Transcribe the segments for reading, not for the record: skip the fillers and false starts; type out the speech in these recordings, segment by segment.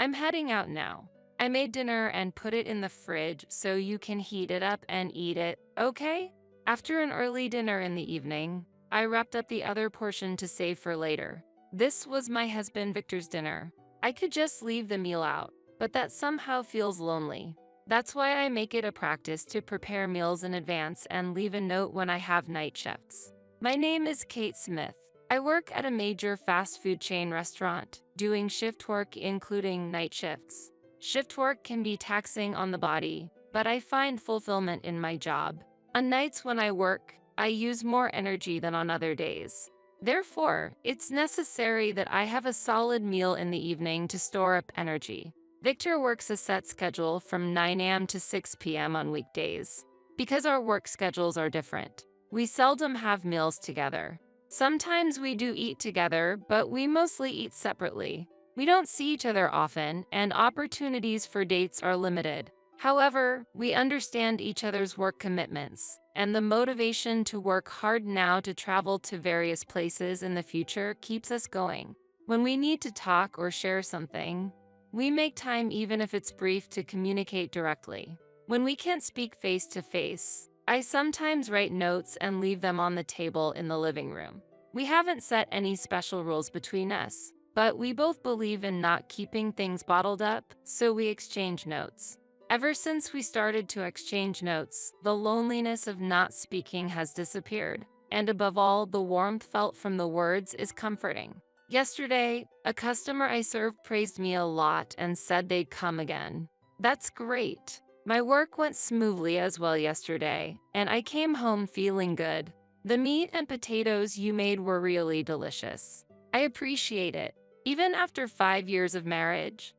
I'm heading out now. I made dinner and put it in the fridge so you can heat it up and eat it, okay? After an early dinner in the evening, I wrapped up the other portion to save for later. This was my husband Victor's dinner. I could just leave the meal out, but that somehow feels lonely. That's why I make it a practice to prepare meals in advance and leave a note when I have night shifts. My name is Kate Smith. I work at a major fast food chain restaurant, doing shift work including night shifts. Shift work can be taxing on the body, but I find fulfillment in my job. On nights when I work, I use more energy than on other days. Therefore, it's necessary that I have a solid meal in the evening to store up energy. Victor works a set schedule from 9 a.m. to 6 p.m. on weekdays. Because our work schedules are different, we seldom have meals together. Sometimes we do eat together, but we mostly eat separately. We don't see each other often, and opportunities for dates are limited. However, we understand each other's work commitments, and the motivation to work hard now to travel to various places in the future keeps us going. When we need to talk or share something, we make time even if it's brief to communicate directly. When we can't speak face to face, I sometimes write notes and leave them on the table in the living room. We haven't set any special rules between us, but we both believe in not keeping things bottled up, so we exchange notes. Ever since we started to exchange notes, the loneliness of not speaking has disappeared, and above all, the warmth felt from the words is comforting. Yesterday, a customer I served praised me a lot and said they'd come again. That's great. My work went smoothly as well yesterday, and I came home feeling good. The meat and potatoes you made were really delicious. I appreciate it. Even after 5 years of marriage,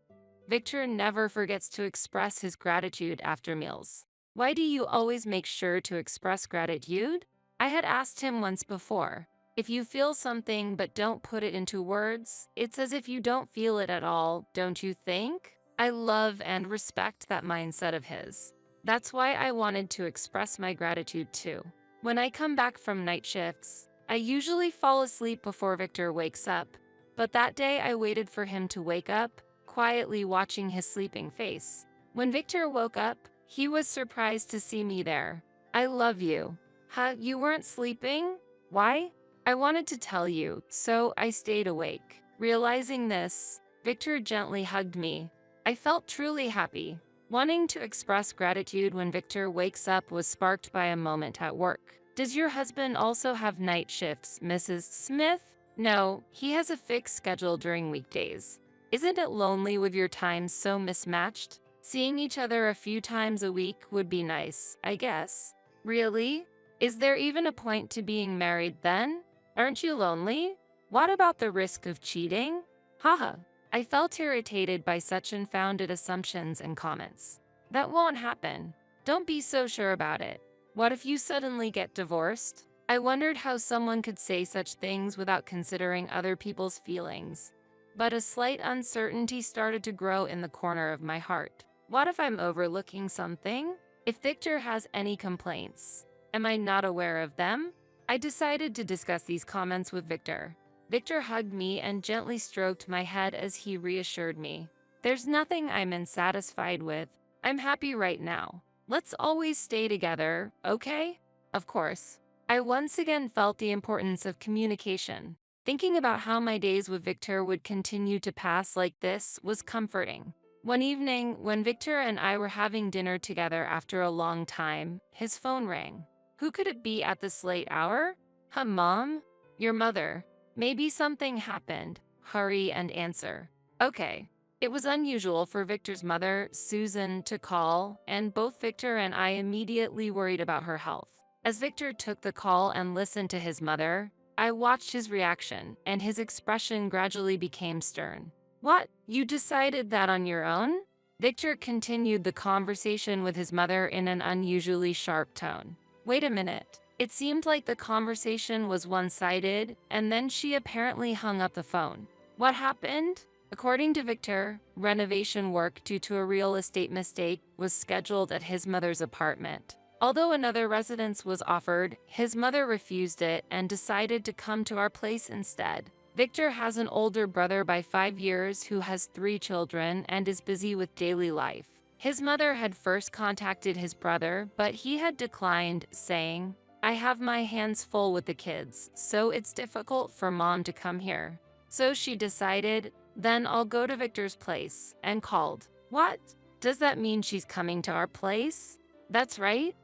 Victor never forgets to express his gratitude after meals. Why do you always make sure to express gratitude? I had asked him once before. If you feel something but don't put it into words, it's as if you don't feel it at all, don't you think? I love and respect that mindset of his. That's why I wanted to express my gratitude too. When I come back from night shifts, I usually fall asleep before Victor wakes up, but that day I waited for him to wake up, quietly watching his sleeping face. When Victor woke up, he was surprised to see me there. I love you. Huh, you weren't sleeping? Why? I wanted to tell you, so I stayed awake. Realizing this, Victor gently hugged me. I felt truly happy. Wanting to express gratitude when Victor wakes up was sparked by a moment at work. Does your husband also have night shifts, Mrs. Smith? No, he has a fixed schedule during weekdays. Isn't it lonely with your times so mismatched? Seeing each other a few times a week would be nice, I guess. Really? Is there even a point to being married then? Aren't you lonely? What about the risk of cheating? Haha. I felt irritated by such unfounded assumptions and comments. That won't happen. Don't be so sure about it. What if you suddenly get divorced? I wondered how someone could say such things without considering other people's feelings. But a slight uncertainty started to grow in the corner of my heart. What if I'm overlooking something? If Victor has any complaints, am I not aware of them? I decided to discuss these comments with Victor. Victor hugged me and gently stroked my head as he reassured me. There's nothing I'm unsatisfied with. I'm happy right now. Let's always stay together, okay? Of course. I once again felt the importance of communication. Thinking about how my days with Victor would continue to pass like this was comforting. One evening, when Victor and I were having dinner together after a long time, his phone rang. Who could it be at this late hour? Huh, Mom? Your mother. Maybe something happened. Hurry and answer. Okay. It was unusual for Victor's mother, Susan, to call, and both Victor and I immediately worried about her health. As Victor took the call and listened to his mother, I watched his reaction, and his expression gradually became stern. What? You decided that on your own? Victor continued the conversation with his mother in an unusually sharp tone. Wait a minute. It seemed like the conversation was one-sided, and then she apparently hung up the phone. What happened? According to Victor, renovation work due to a real estate mistake was scheduled at his mother's apartment. Although another residence was offered, his mother refused it and decided to come to our place instead. Victor has an older brother by 5 years who has 3 children and is busy with daily life. His mother had first contacted his brother, but he had declined, saying, "I have my hands full with the kids, so it's difficult for mom to come here." So she decided, "Then I'll go to Victor's place," and called. "What? Does that mean she's coming to our place?" "That's right.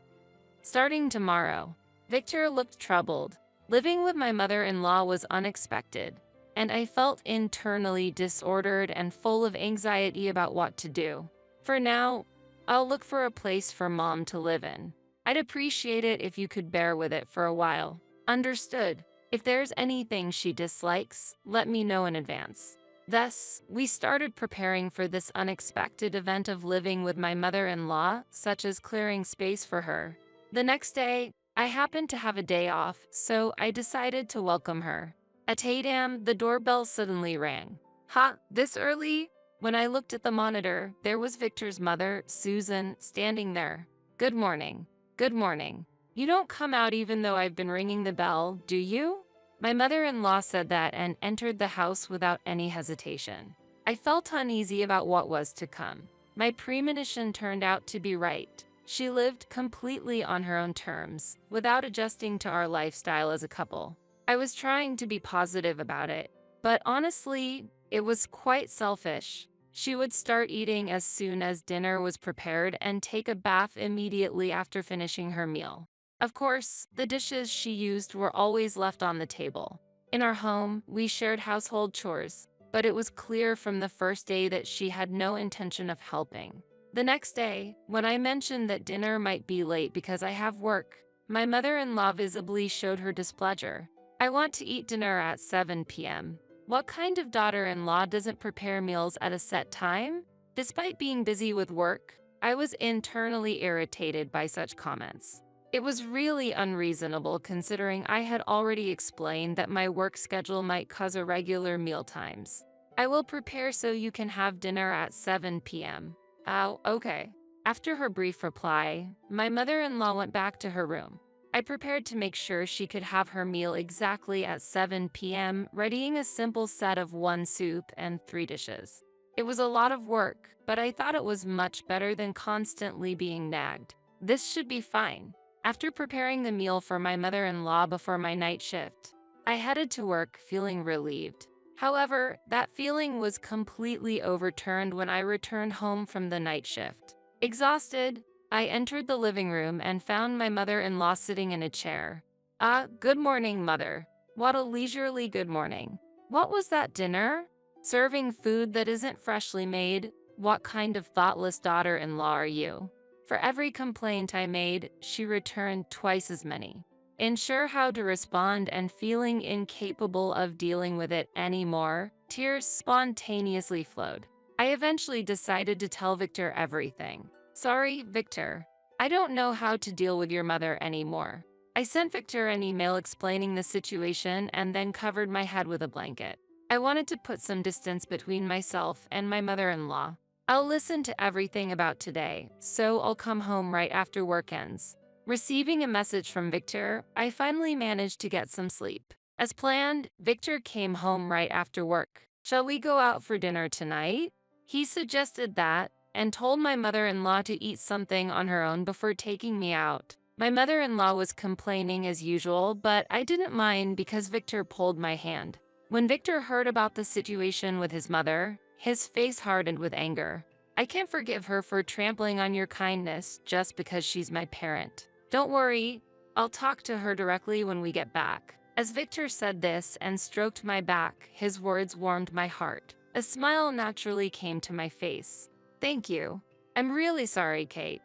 Starting tomorrow." Victor looked troubled. Living with my mother-in-law was unexpected, and I felt internally disordered and full of anxiety about what to do. For now, I'll look for a place for mom to live in. I'd appreciate it if you could bear with it for a while. Understood. If there's anything she dislikes, let me know in advance. Thus, we started preparing for this unexpected event of living with my mother-in-law, such as clearing space for her. The next day, I happened to have a day off, so I decided to welcome her. At 8 a.m., the doorbell suddenly rang. "Ha, this early?" When I looked at the monitor, there was Victor's mother, Susan, standing there. "Good morning. Good morning. You don't come out even though I've been ringing the bell, do you?" My mother-in-law said that and entered the house without any hesitation. I felt uneasy about what was to come. My premonition turned out to be right. She lived completely on her own terms, without adjusting to our lifestyle as a couple. I was trying to be positive about it, but honestly, it was quite selfish. She would start eating as soon as dinner was prepared and take a bath immediately after finishing her meal. Of course, the dishes she used were always left on the table. In our home, we shared household chores, but it was clear from the first day that she had no intention of helping. The next day, when I mentioned that dinner might be late because I have work, my mother-in-law visibly showed her displeasure. "I want to eat dinner at 7 p.m. What kind of daughter-in-law doesn't prepare meals at a set time?" Despite being busy with work, I was internally irritated by such comments. It was really unreasonable considering I had already explained that my work schedule might cause irregular meal times. "I will prepare so you can have dinner at 7 p.m. "Oh, okay." After her brief reply, my mother-in-law went back to her room. I prepared to make sure she could have her meal exactly at 7 p.m., readying a simple set of 1 soup and 3 dishes. It was a lot of work, but I thought it was much better than constantly being nagged. This should be fine. After preparing the meal for my mother-in-law before my night shift, I headed to work feeling relieved. However, that feeling was completely overturned when I returned home from the night shift. Exhausted, I entered the living room and found my mother-in-law sitting in a chair. "Ah, good morning, mother." What a leisurely good morning. "What was that dinner? Serving food that isn't freshly made? What kind of thoughtless daughter-in-law are you?" For every complaint I made, she returned twice as many. Unsure how to respond and feeling incapable of dealing with it anymore, tears spontaneously flowed. I eventually decided to tell Victor everything. "Sorry, Victor. I don't know how to deal with your mother anymore." I sent Victor an email explaining the situation and then covered my head with a blanket. I wanted to put some distance between myself and my mother-in-law. "I'll listen to everything about today, so I'll come home right after work ends." Receiving a message from Victor, I finally managed to get some sleep. As planned, Victor came home right after work. "Shall we go out for dinner tonight?" He suggested that, and told my mother-in-law to eat something on her own before taking me out. My mother-in-law was complaining as usual, but I didn't mind because Victor pulled my hand. When Victor heard about the situation with his mother, his face hardened with anger. "I can't forgive her for trampling on your kindness just because she's my parent. Don't worry, I'll talk to her directly when we get back." As Victor said this and stroked my back, his words warmed my heart. A smile naturally came to my face. "Thank you. I'm really sorry, Kate.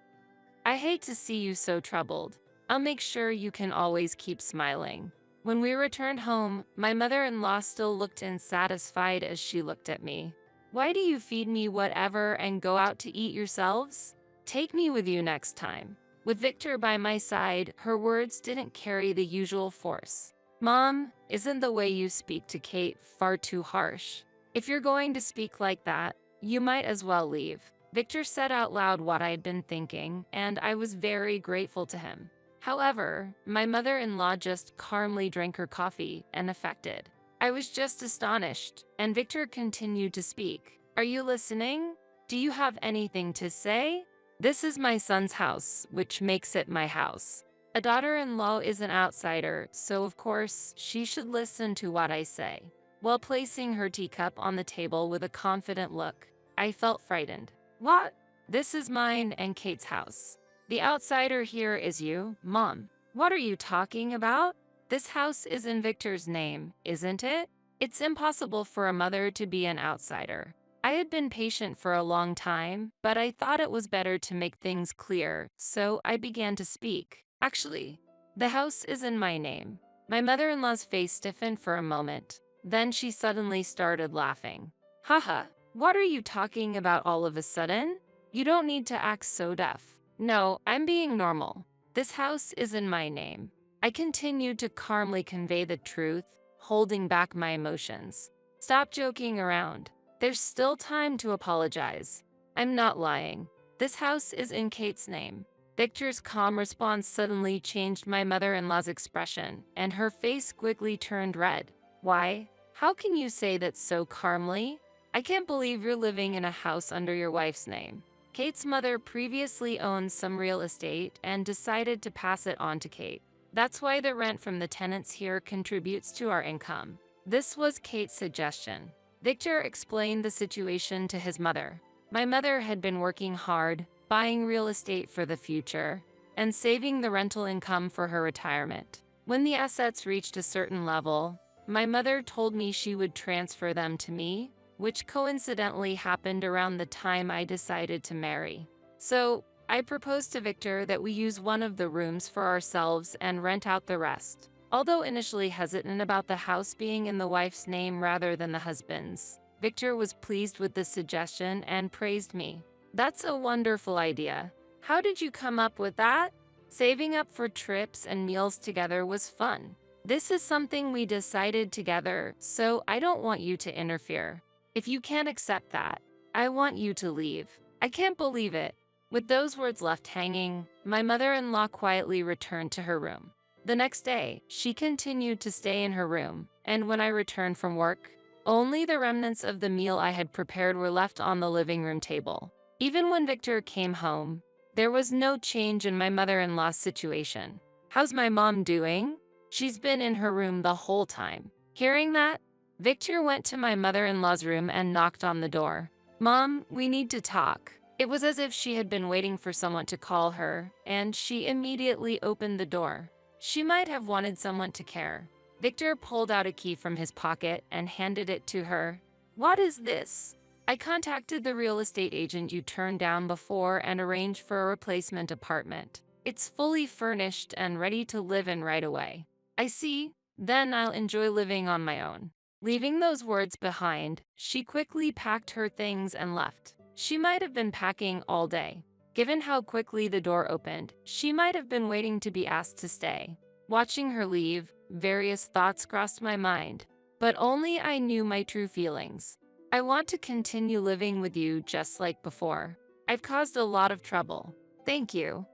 I hate to see you so troubled. I'll make sure you can always keep smiling." When we returned home, my mother-in-law still looked unsatisfied as she looked at me. "Why do you feed me whatever and go out to eat yourselves? Take me with you next time." With Victor by my side, her words didn't carry the usual force. "Mom, isn't the way you speak to Kate far too harsh? If you're going to speak like that, you might as well leave." Victor said out loud what I had been thinking, and I was very grateful to him. However, my mother-in-law just calmly drank her coffee and affected. I was just astonished, and Victor continued to speak. Are you listening? Do you have anything to say? This is my son's house, which makes it my house. A daughter-in-law is an outsider, so of course, she should listen to what I say. While placing her teacup on the table with a confident look, I felt frightened. What? This is mine and Kate's house. The outsider here is you, Mom. What are you talking about? This house is in Victor's name, isn't it? It's impossible for a mother to be an outsider. I had been patient for a long time, but I thought it was better to make things clear, so I began to speak. Actually, the house is in my name. My mother-in-law's face stiffened for a moment. Then she suddenly started laughing. Haha, what are you talking about all of a sudden? You don't need to act so deaf. No, I'm being normal. This house is in my name. I continued to calmly convey the truth, holding back my emotions. Stop joking around. There's still time to apologize. I'm not lying. This house is in Kate's name. Victor's calm response suddenly changed my mother-in-law's expression, and her face quickly turned red. Why? How can you say that so calmly? I can't believe you're living in a house under your wife's name. Kate's mother previously owned some real estate and decided to pass it on to Kate. That's why the rent from the tenants here contributes to our income. This was Kate's suggestion. Victor explained the situation to his mother. My mother had been working hard, buying real estate for the future, and saving the rental income for her retirement. When the assets reached a certain level, my mother told me she would transfer them to me, which coincidentally happened around the time I decided to marry. So, I proposed to Victor that we use one of the rooms for ourselves and rent out the rest. Although initially hesitant about the house being in the wife's name rather than the husband's, Victor was pleased with the suggestion and praised me. That's a wonderful idea. How did you come up with that? Saving up for trips and meals together was fun. This is something we decided together, so I don't want you to interfere. If you can't accept that, I want you to leave. I can't believe it. With those words left hanging, my mother-in-law quietly returned to her room. The next day, she continued to stay in her room, and when I returned from work, only the remnants of the meal I had prepared were left on the living room table. Even when Victor came home, there was no change in my mother-in-law's situation. How's my mom doing? She's been in her room the whole time. Hearing that, Victor went to my mother-in-law's room and knocked on the door. Mom, we need to talk. It was as if she had been waiting for someone to call her, and she immediately opened the door. She might have wanted someone to care. Victor pulled out a key from his pocket and handed it to her. What is this? I contacted the real estate agent you turned down before and arranged for a replacement apartment. It's fully furnished and ready to live in right away. I see. Then I'll enjoy living on my own. Leaving those words behind, she quickly packed her things and left. She might have been packing all day. Given how quickly the door opened, she might have been waiting to be asked to stay. Watching her leave, various thoughts crossed my mind, but only I knew my true feelings. I want to continue living with you just like before. I've caused a lot of trouble. Thank you.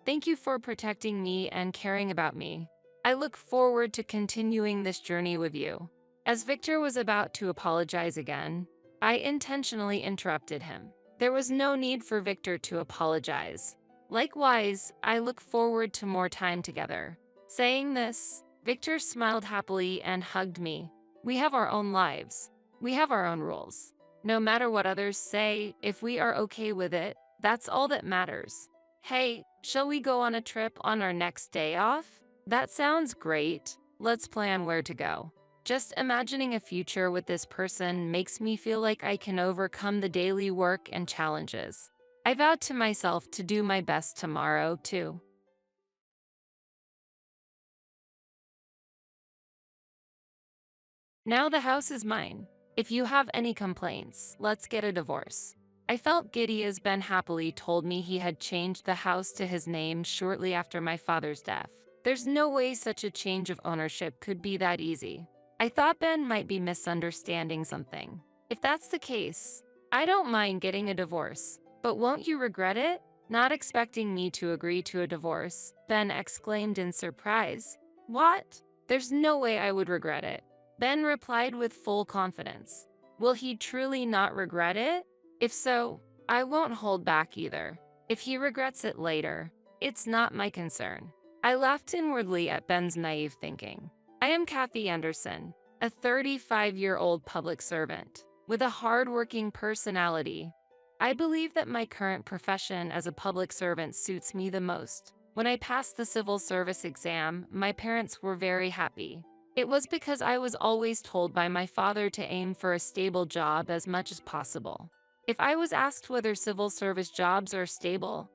Thank you for protecting me and caring about me. I look forward to continuing this journey with you. As Victor was about to apologize again, I intentionally interrupted him. There was no need for Victor to apologize. Likewise, I look forward to more time together. Saying this, Victor smiled happily and hugged me. We have our own lives. We have our own rules. No matter what others say, if we are okay with it, that's all that matters. Hey, shall we go on a trip on our next day off? That sounds great. Let's plan where to go. Just imagining a future with this person makes me feel like I can overcome the daily work and challenges. I vowed to myself to do my best tomorrow, too. Now the house is mine. If you have any complaints, let's get a divorce. I felt giddy as Ben happily told me he had changed the house to his name shortly after my father's death. There's no way such a change of ownership could be that easy. I thought Ben might be misunderstanding something. If that's the case, I don't mind getting a divorce, but won't you regret it? Not expecting me to agree to a divorce, Ben exclaimed in surprise. What? There's no way I would regret it. Ben replied with full confidence. Will he truly not regret it? If so, I won't hold back either. If he regrets it later, it's not my concern. I laughed inwardly at Ben's naive thinking. I am Kathy Anderson, a 35-year-old public servant with a hard-working personality. I believe that my current profession as a public servant suits me the most. When I passed the civil service exam, my parents were very happy. It was because I was always told by my father to aim for a stable job as much as possible. If I was asked whether civil service jobs are stable,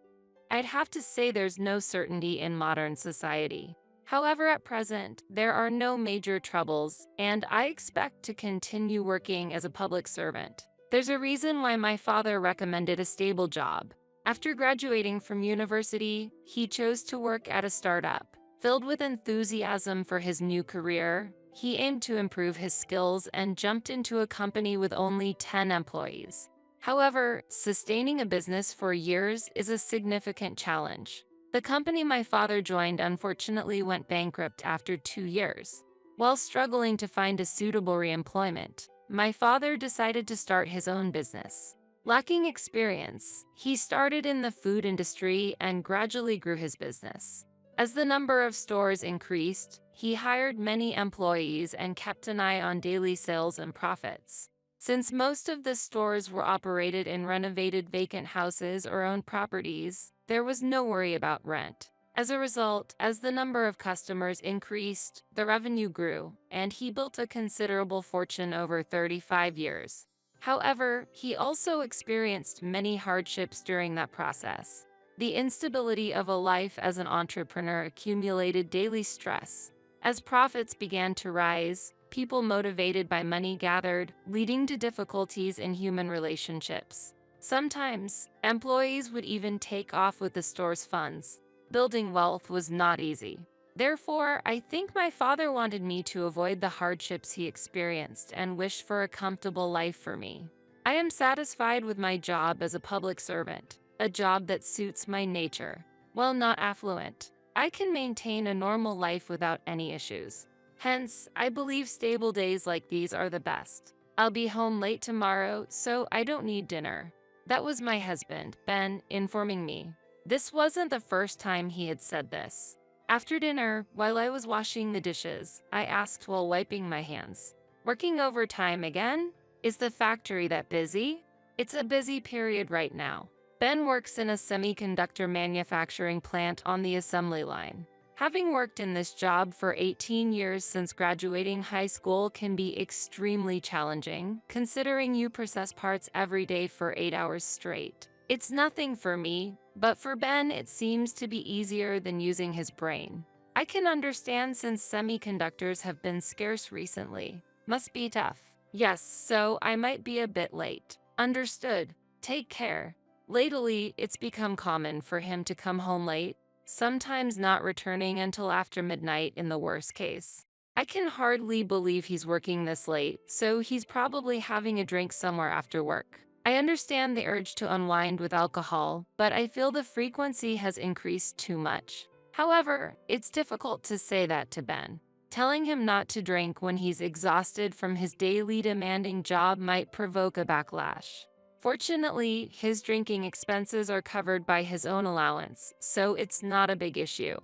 I'd have to say there's no certainty in modern society. However, at present, there are no major troubles, and I expect to continue working as a public servant. There's a reason why my father recommended a stable job. After graduating from university, he chose to work at a startup. Filled with enthusiasm for his new career, he aimed to improve his skills and jumped into a company with only 10 employees. However, sustaining a business for years is a significant challenge. The company my father joined unfortunately went bankrupt after 2 years. While struggling to find a suitable reemployment, my father decided to start his own business. Lacking experience, he started in the food industry and gradually grew his business. As the number of stores increased, he hired many employees and kept an eye on daily sales and profits. Since most of the stores were operated in renovated vacant houses or owned properties, there was no worry about rent. As a result, as the number of customers increased, the revenue grew, and he built a considerable fortune over 35 years. However, he also experienced many hardships during that process. The instability of a life as an entrepreneur accumulated daily stress. As profits began to rise, people motivated by money gathered, leading to difficulties in human relationships. Sometimes, employees would even take off with the store's funds. Building wealth was not easy. Therefore, I think my father wanted me to avoid the hardships he experienced and wished for a comfortable life for me. I am satisfied with my job as a public servant, a job that suits my nature. While not affluent, I can maintain a normal life without any issues. Hence, I believe stable days like these are the best. I'll be home late tomorrow, so I don't need dinner. That was my husband, Ben, informing me. This wasn't the first time he had said this. After dinner, while I was washing the dishes, I asked while wiping my hands, "Working overtime again? Is the factory that busy?" "It's a busy period right now." Ben works in a semiconductor manufacturing plant on the assembly line. Having worked in this job for 18 years since graduating high school can be extremely challenging, considering you process parts every day for 8 hours straight. It's nothing for me, but for Ben it seems to be easier than using his brain. I can understand since semiconductors have been scarce recently. Must be tough. Yes, so I might be a bit late. Understood. Take care. Lately, it's become common for him to come home late, sometimes not returning until after midnight in the worst case. I can hardly believe he's working this late, so he's probably having a drink somewhere after work. I understand the urge to unwind with alcohol, but I feel the frequency has increased too much. However, it's difficult to say that to Ben. Telling him not to drink when he's exhausted from his daily demanding job might provoke a backlash. Fortunately, his drinking expenses are covered by his own allowance, so it's not a big issue.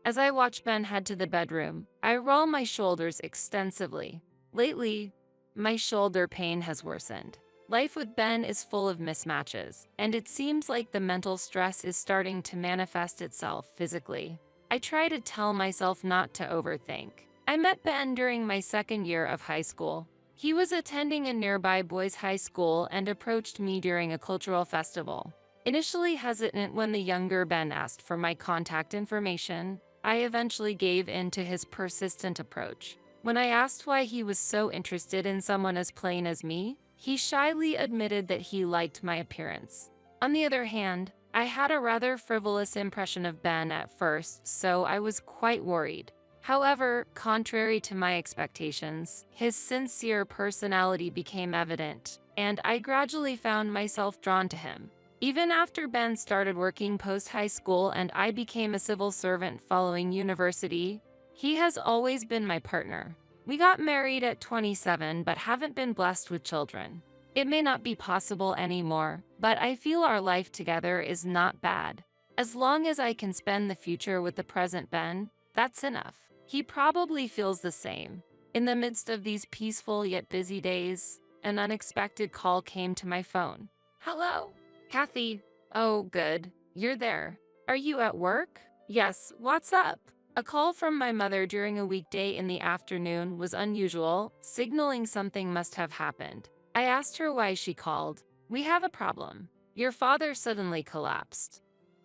As I watch Ben head to the bedroom, I roll my shoulders extensively. Lately, my shoulder pain has worsened. Life with Ben is full of mismatches, and it seems like the mental stress is starting to manifest itself physically. I try to tell myself not to overthink. I met Ben during my second year of high school. He was attending a nearby boys' high school and approached me during a cultural festival. Initially hesitant when the younger Ben asked for my contact information, I eventually gave in to his persistent approach. When I asked why he was so interested in someone as plain as me, he shyly admitted that he liked my appearance. On the other hand, I had a rather frivolous impression of Ben at first, so I was quite worried. However, contrary to my expectations, his sincere personality became evident, and I gradually found myself drawn to him. Even after Ben started working post-high school and I became a civil servant following university, he has always been my partner. We got married at 27 but haven't been blessed with children. It may not be possible anymore, but I feel our life together is not bad. As long as I can spend the future with the present Ben, that's enough. He probably feels the same. In the midst of these peaceful yet busy days, an unexpected call came to my phone. Hello? Kathy. Oh, good. You're there. Are you at work? Yes, what's up? A call from my mother during a weekday in the afternoon was unusual, signaling something must have happened. I asked her why she called. We have a problem. Your father suddenly collapsed.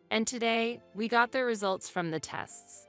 And today, we got the results from the tests.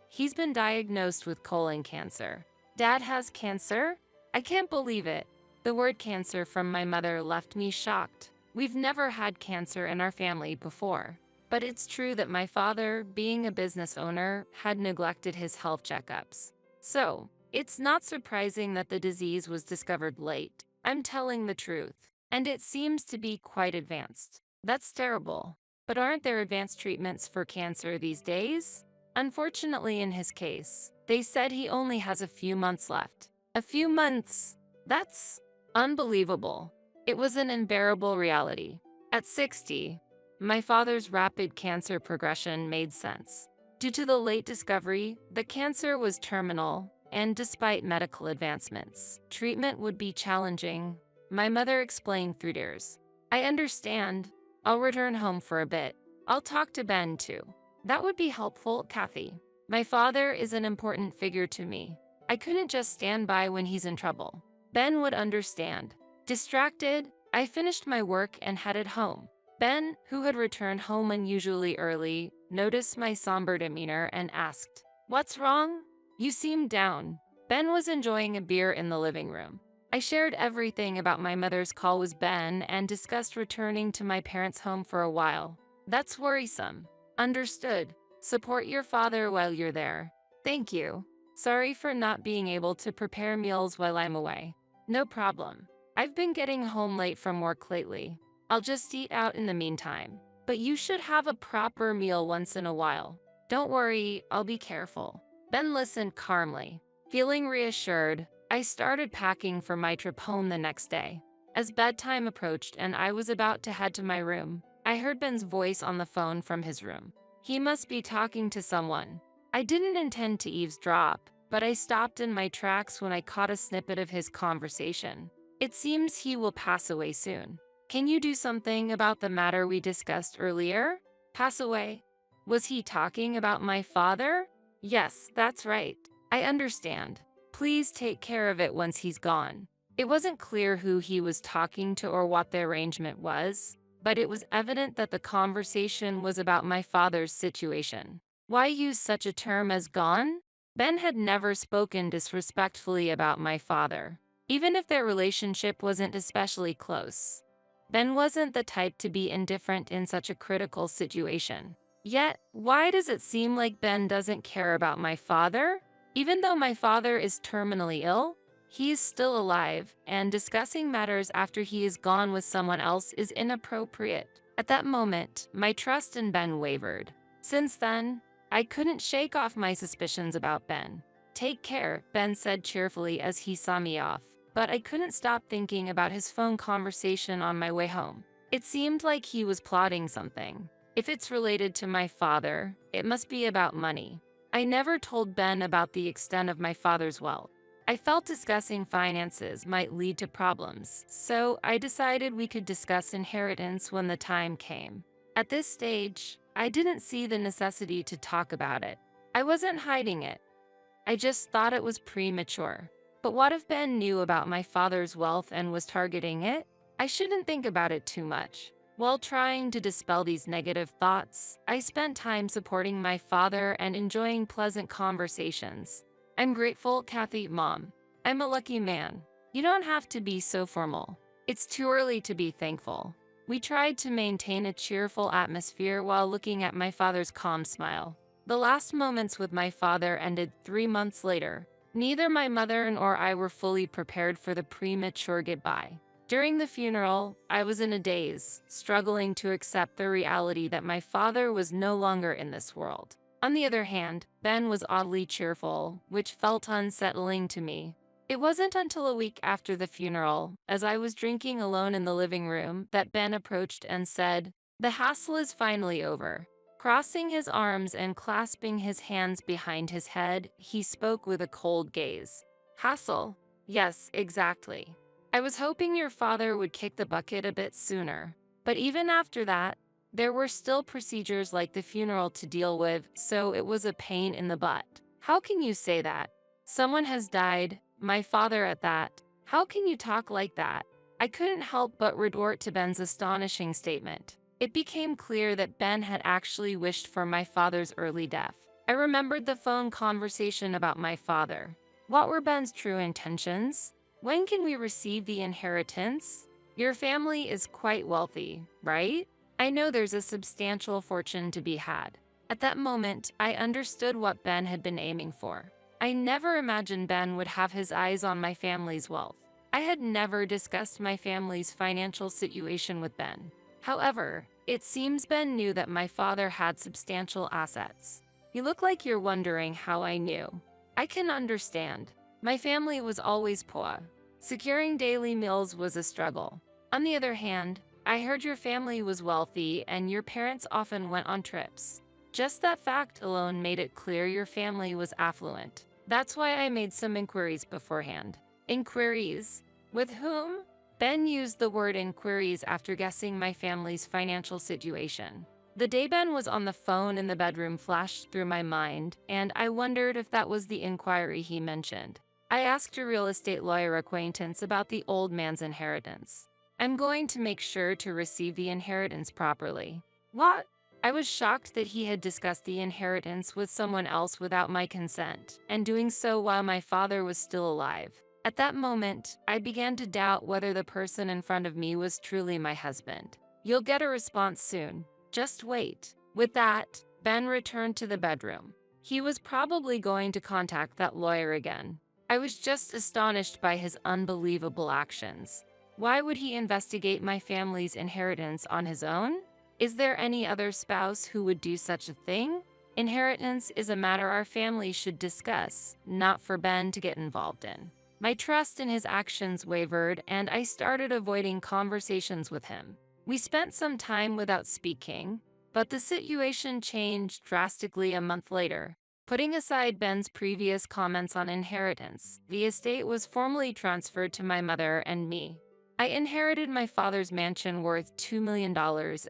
He's been diagnosed with colon cancer. Dad has cancer? I can't believe it. The word cancer from my mother left me shocked. We've never had cancer in our family before. But it's true that my father, being a business owner, had neglected his health checkups. So, it's not surprising that the disease was discovered late. I'm telling the truth. And it seems to be quite advanced. That's terrible. But aren't there advanced treatments for cancer these days? Unfortunately, in his case, they said he only has a few months left. A few months? That's unbelievable. It was an unbearable reality. At 60, my father's rapid cancer progression made sense. Due to the late discovery, the cancer was terminal, and despite medical advancements, treatment would be challenging. My mother explained through tears. I understand. I'll return home for a bit. I'll talk to Ben too. That would be helpful, Kathy. My father is an important figure to me. I couldn't just stand by when he's in trouble. Ben would understand. Distracted, I finished my work and headed home. Ben, who had returned home unusually early, noticed my somber demeanor and asked, "What's wrong? You seem down." Ben was enjoying a beer in the living room. I shared everything about my mother's call with Ben and discussed returning to my parents' home for a while. That's worrisome. Understood. Support your father while you're there. Thank you. Sorry for not being able to prepare meals while I'm away. No problem. I've been getting home late from work lately. I'll just eat out in the meantime. But you should have a proper meal once in a while. Don't worry, I'll be careful. Ben listened calmly. Feeling reassured, I started packing for my trip home the next day. As bedtime approached and I was about to head to my room, I heard Ben's voice on the phone from his room. He must be talking to someone. I didn't intend to eavesdrop, but I stopped in my tracks when I caught a snippet of his conversation. It seems he will pass away soon. Can you do something about the matter we discussed earlier? Pass away? Was he talking about my father? Yes, that's right. I understand. Please take care of it once he's gone. It wasn't clear who he was talking to or what the arrangement was, but it was evident that the conversation was about my father's situation. Why use such a term as gone? Ben had never spoken disrespectfully about my father, even if their relationship wasn't especially close. Ben wasn't the type to be indifferent in such a critical situation. Yet, why does it seem like Ben doesn't care about my father? Even though my father is terminally ill, he is still alive, and discussing matters after he is gone with someone else is inappropriate. At that moment, my trust in Ben wavered. Since then, I couldn't shake off my suspicions about Ben. Take care, Ben said cheerfully as he saw me off, but I couldn't stop thinking about his phone conversation on my way home. It seemed like he was plotting something. If it's related to my father, it must be about money. I never told Ben about the extent of my father's wealth. I felt discussing finances might lead to problems, so I decided we could discuss inheritance when the time came. At this stage, I didn't see the necessity to talk about it. I wasn't hiding it. I just thought it was premature. But what if Ben knew about my father's wealth and was targeting it? I shouldn't think about it too much. While trying to dispel these negative thoughts, I spent time supporting my father and enjoying pleasant conversations. I'm grateful, Kathy, Mom. I'm a lucky man. You don't have to be so formal. It's too early to be thankful. We tried to maintain a cheerful atmosphere while looking at my father's calm smile. The last moments with my father ended 3 months later. Neither my mother nor I were fully prepared for the premature goodbye. During the funeral, I was in a daze, struggling to accept the reality that my father was no longer in this world. On the other hand, Ben was oddly cheerful, which felt unsettling to me. It wasn't until a week after the funeral, as I was drinking alone in the living room, that Ben approached and said, "The hassle is finally over." Crossing his arms and clasping his hands behind his head, he spoke with a cold gaze. "Hassle? Yes, exactly. I was hoping your father would kick the bucket a bit sooner. But even after that, there were still procedures like the funeral to deal with, so it was a pain in the butt." "How can you say that? Someone has died, my father at that. How can you talk like that?" I couldn't help but retort to Ben's astonishing statement. It became clear that Ben had actually wished for my father's early death. I remembered the phone conversation about my father. What were Ben's true intentions? When can we receive the inheritance? Your family is quite wealthy, right? I know there's a substantial fortune to be had. At that moment, I understood what Ben had been aiming for. I never imagined Ben would have his eyes on my family's wealth. I had never discussed my family's financial situation with Ben. However, it seems Ben knew that my father had substantial assets. "You look like you're wondering how I knew." I can understand. My family was always poor. Securing daily meals was a struggle. On the other hand, I heard your family was wealthy and your parents often went on trips. Just that fact alone made it clear your family was affluent. That's why I made some inquiries beforehand. Inquiries? With whom? Ben used the word inquiries after guessing my family's financial situation. The day Ben was on the phone in the bedroom flashed through my mind, and I wondered if that was the inquiry he mentioned. I asked a real estate lawyer acquaintance about the old man's inheritance. "I'm going to make sure to receive the inheritance properly." "What?" I was shocked that he had discussed the inheritance with someone else without my consent, and doing so while my father was still alive. At that moment, I began to doubt whether the person in front of me was truly my husband. "You'll get a response soon. Just wait." With that, Ben returned to the bedroom. He was probably going to contact that lawyer again. I was just astonished by his unbelievable actions. Why would he investigate my family's inheritance on his own? Is there any other spouse who would do such a thing? Inheritance is a matter our family should discuss, not for Ben to get involved in. My trust in his actions wavered, and I started avoiding conversations with him. We spent some time without speaking, but the situation changed drastically a month later. Putting aside Ben's previous comments on inheritance, the estate was formally transferred to my mother and me. I inherited my father's mansion worth $2 million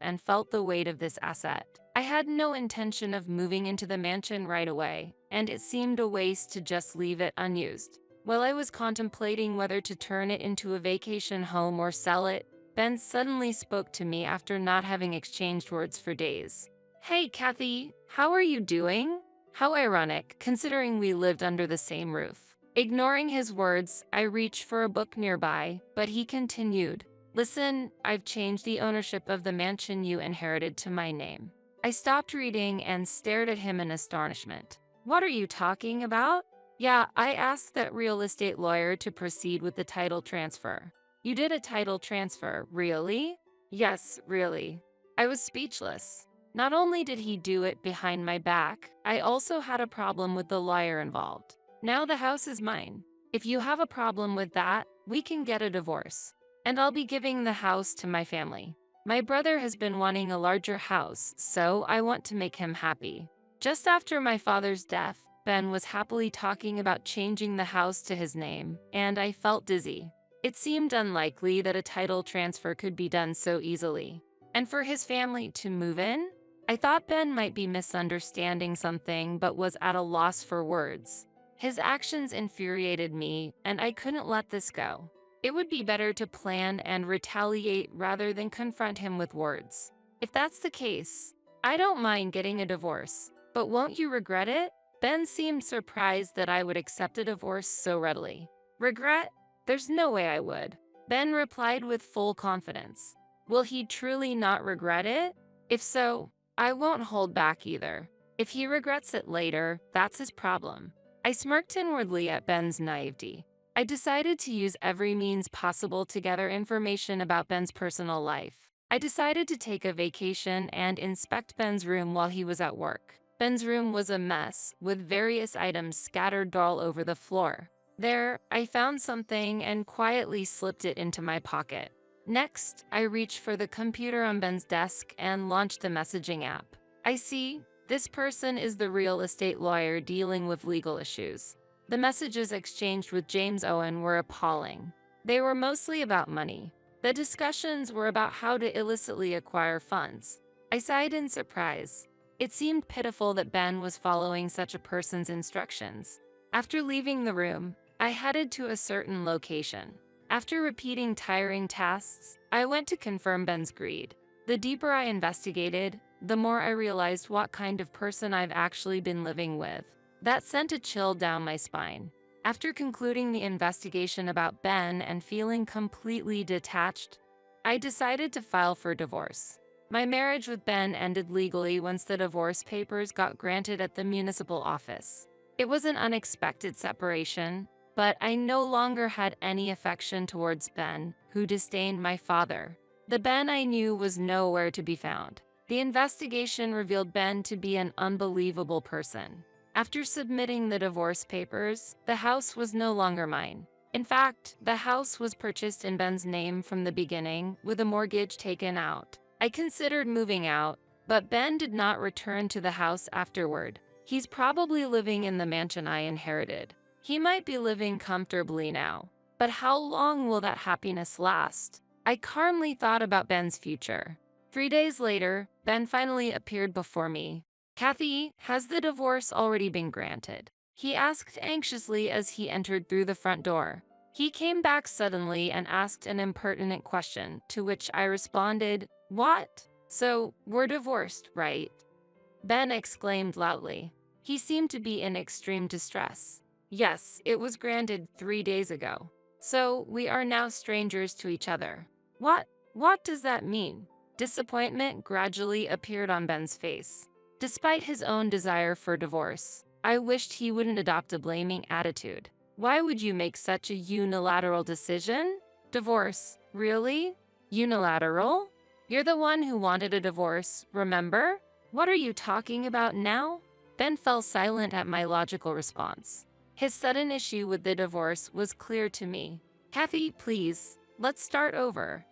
and felt the weight of this asset. I had no intention of moving into the mansion right away, and it seemed a waste to just leave it unused. While I was contemplating whether to turn it into a vacation home or sell it, Ben suddenly spoke to me after not having exchanged words for days. "Hey, Kathy, how are you doing?" How ironic, considering we lived under the same roof. Ignoring his words, I reached for a book nearby, but he continued. "Listen, I've changed the ownership of the mansion you inherited to my name." I stopped reading and stared at him in astonishment. "What are you talking about?" "Yeah, I asked that real estate lawyer to proceed with the title transfer." "You did a title transfer, really?" "Yes, really." I was speechless. Not only did he do it behind my back, I also had a problem with the lawyer involved. Now the house is mine. If you have a problem with that, we can get a divorce. And I'll be giving the house to my family. My brother has been wanting a larger house, so I want to make him happy. Just after my father's death, Ben was happily talking about changing the house to his name, and I felt dizzy. It seemed unlikely that a title transfer could be done so easily. And for his family to move in? I thought Ben might be misunderstanding something but was at a loss for words. His actions infuriated me, and I couldn't let this go. It would be better to plan and retaliate rather than confront him with words. If that's the case, I don't mind getting a divorce, but won't you regret it? Ben seemed surprised that I would accept a divorce so readily. Regret? There's no way I would. Ben replied with full confidence. Will he truly not regret it? If so, I won't hold back either. If he regrets it later, that's his problem. I smirked inwardly at Ben's naivety. I decided to use every means possible to gather information about Ben's personal life. I decided to take a vacation and inspect Ben's room while he was at work. Ben's room was a mess, with various items scattered all over the floor. There, I found something and quietly slipped it into my pocket. Next, I reached for the computer on Ben's desk and launched the messaging app. I see, this person is the real estate lawyer dealing with legal issues. The messages exchanged with James Owen were appalling. They were mostly about money. The discussions were about how to illicitly acquire funds. I sighed in surprise. It seemed pitiful that Ben was following such a person's instructions. After leaving the room, I headed to a certain location. After repeating tiring tasks, I went to confirm Ben's greed. The deeper I investigated, the more I realized what kind of person I've actually been living with. That sent a chill down my spine. After concluding the investigation about Ben and feeling completely detached, I decided to file for divorce. My marriage with Ben ended legally once the divorce papers got granted at the municipal office. It was an unexpected separation, but I no longer had any affection towards Ben, who disdained my father. The Ben I knew was nowhere to be found. The investigation revealed Ben to be an unbelievable person. After submitting the divorce papers, the house was no longer mine. In fact, the house was purchased in Ben's name from the beginning, with a mortgage taken out. I considered moving out, but Ben did not return to the house afterward. He's probably living in the mansion I inherited. He might be living comfortably now, but how long will that happiness last? I calmly thought about Ben's future. 3 days later, Ben finally appeared before me. "Kathy, has the divorce already been granted?" he asked anxiously as he entered through the front door. He came back suddenly and asked an impertinent question, to which I responded, "What? So, we're divorced, right?" Ben exclaimed loudly. He seemed to be in extreme distress. "Yes, it was granted 3 days ago. So, we are now strangers to each other." What does that mean?" Disappointment gradually appeared on Ben's face. Despite his own desire for divorce, I wished he wouldn't adopt a blaming attitude. "Why would you make such a unilateral decision? Divorce, really? Unilateral? You're the one who wanted a divorce, remember? What are you talking about now?" Ben fell silent at my logical response. His sudden issue with the divorce was clear to me. "Kathy, please, let's start over.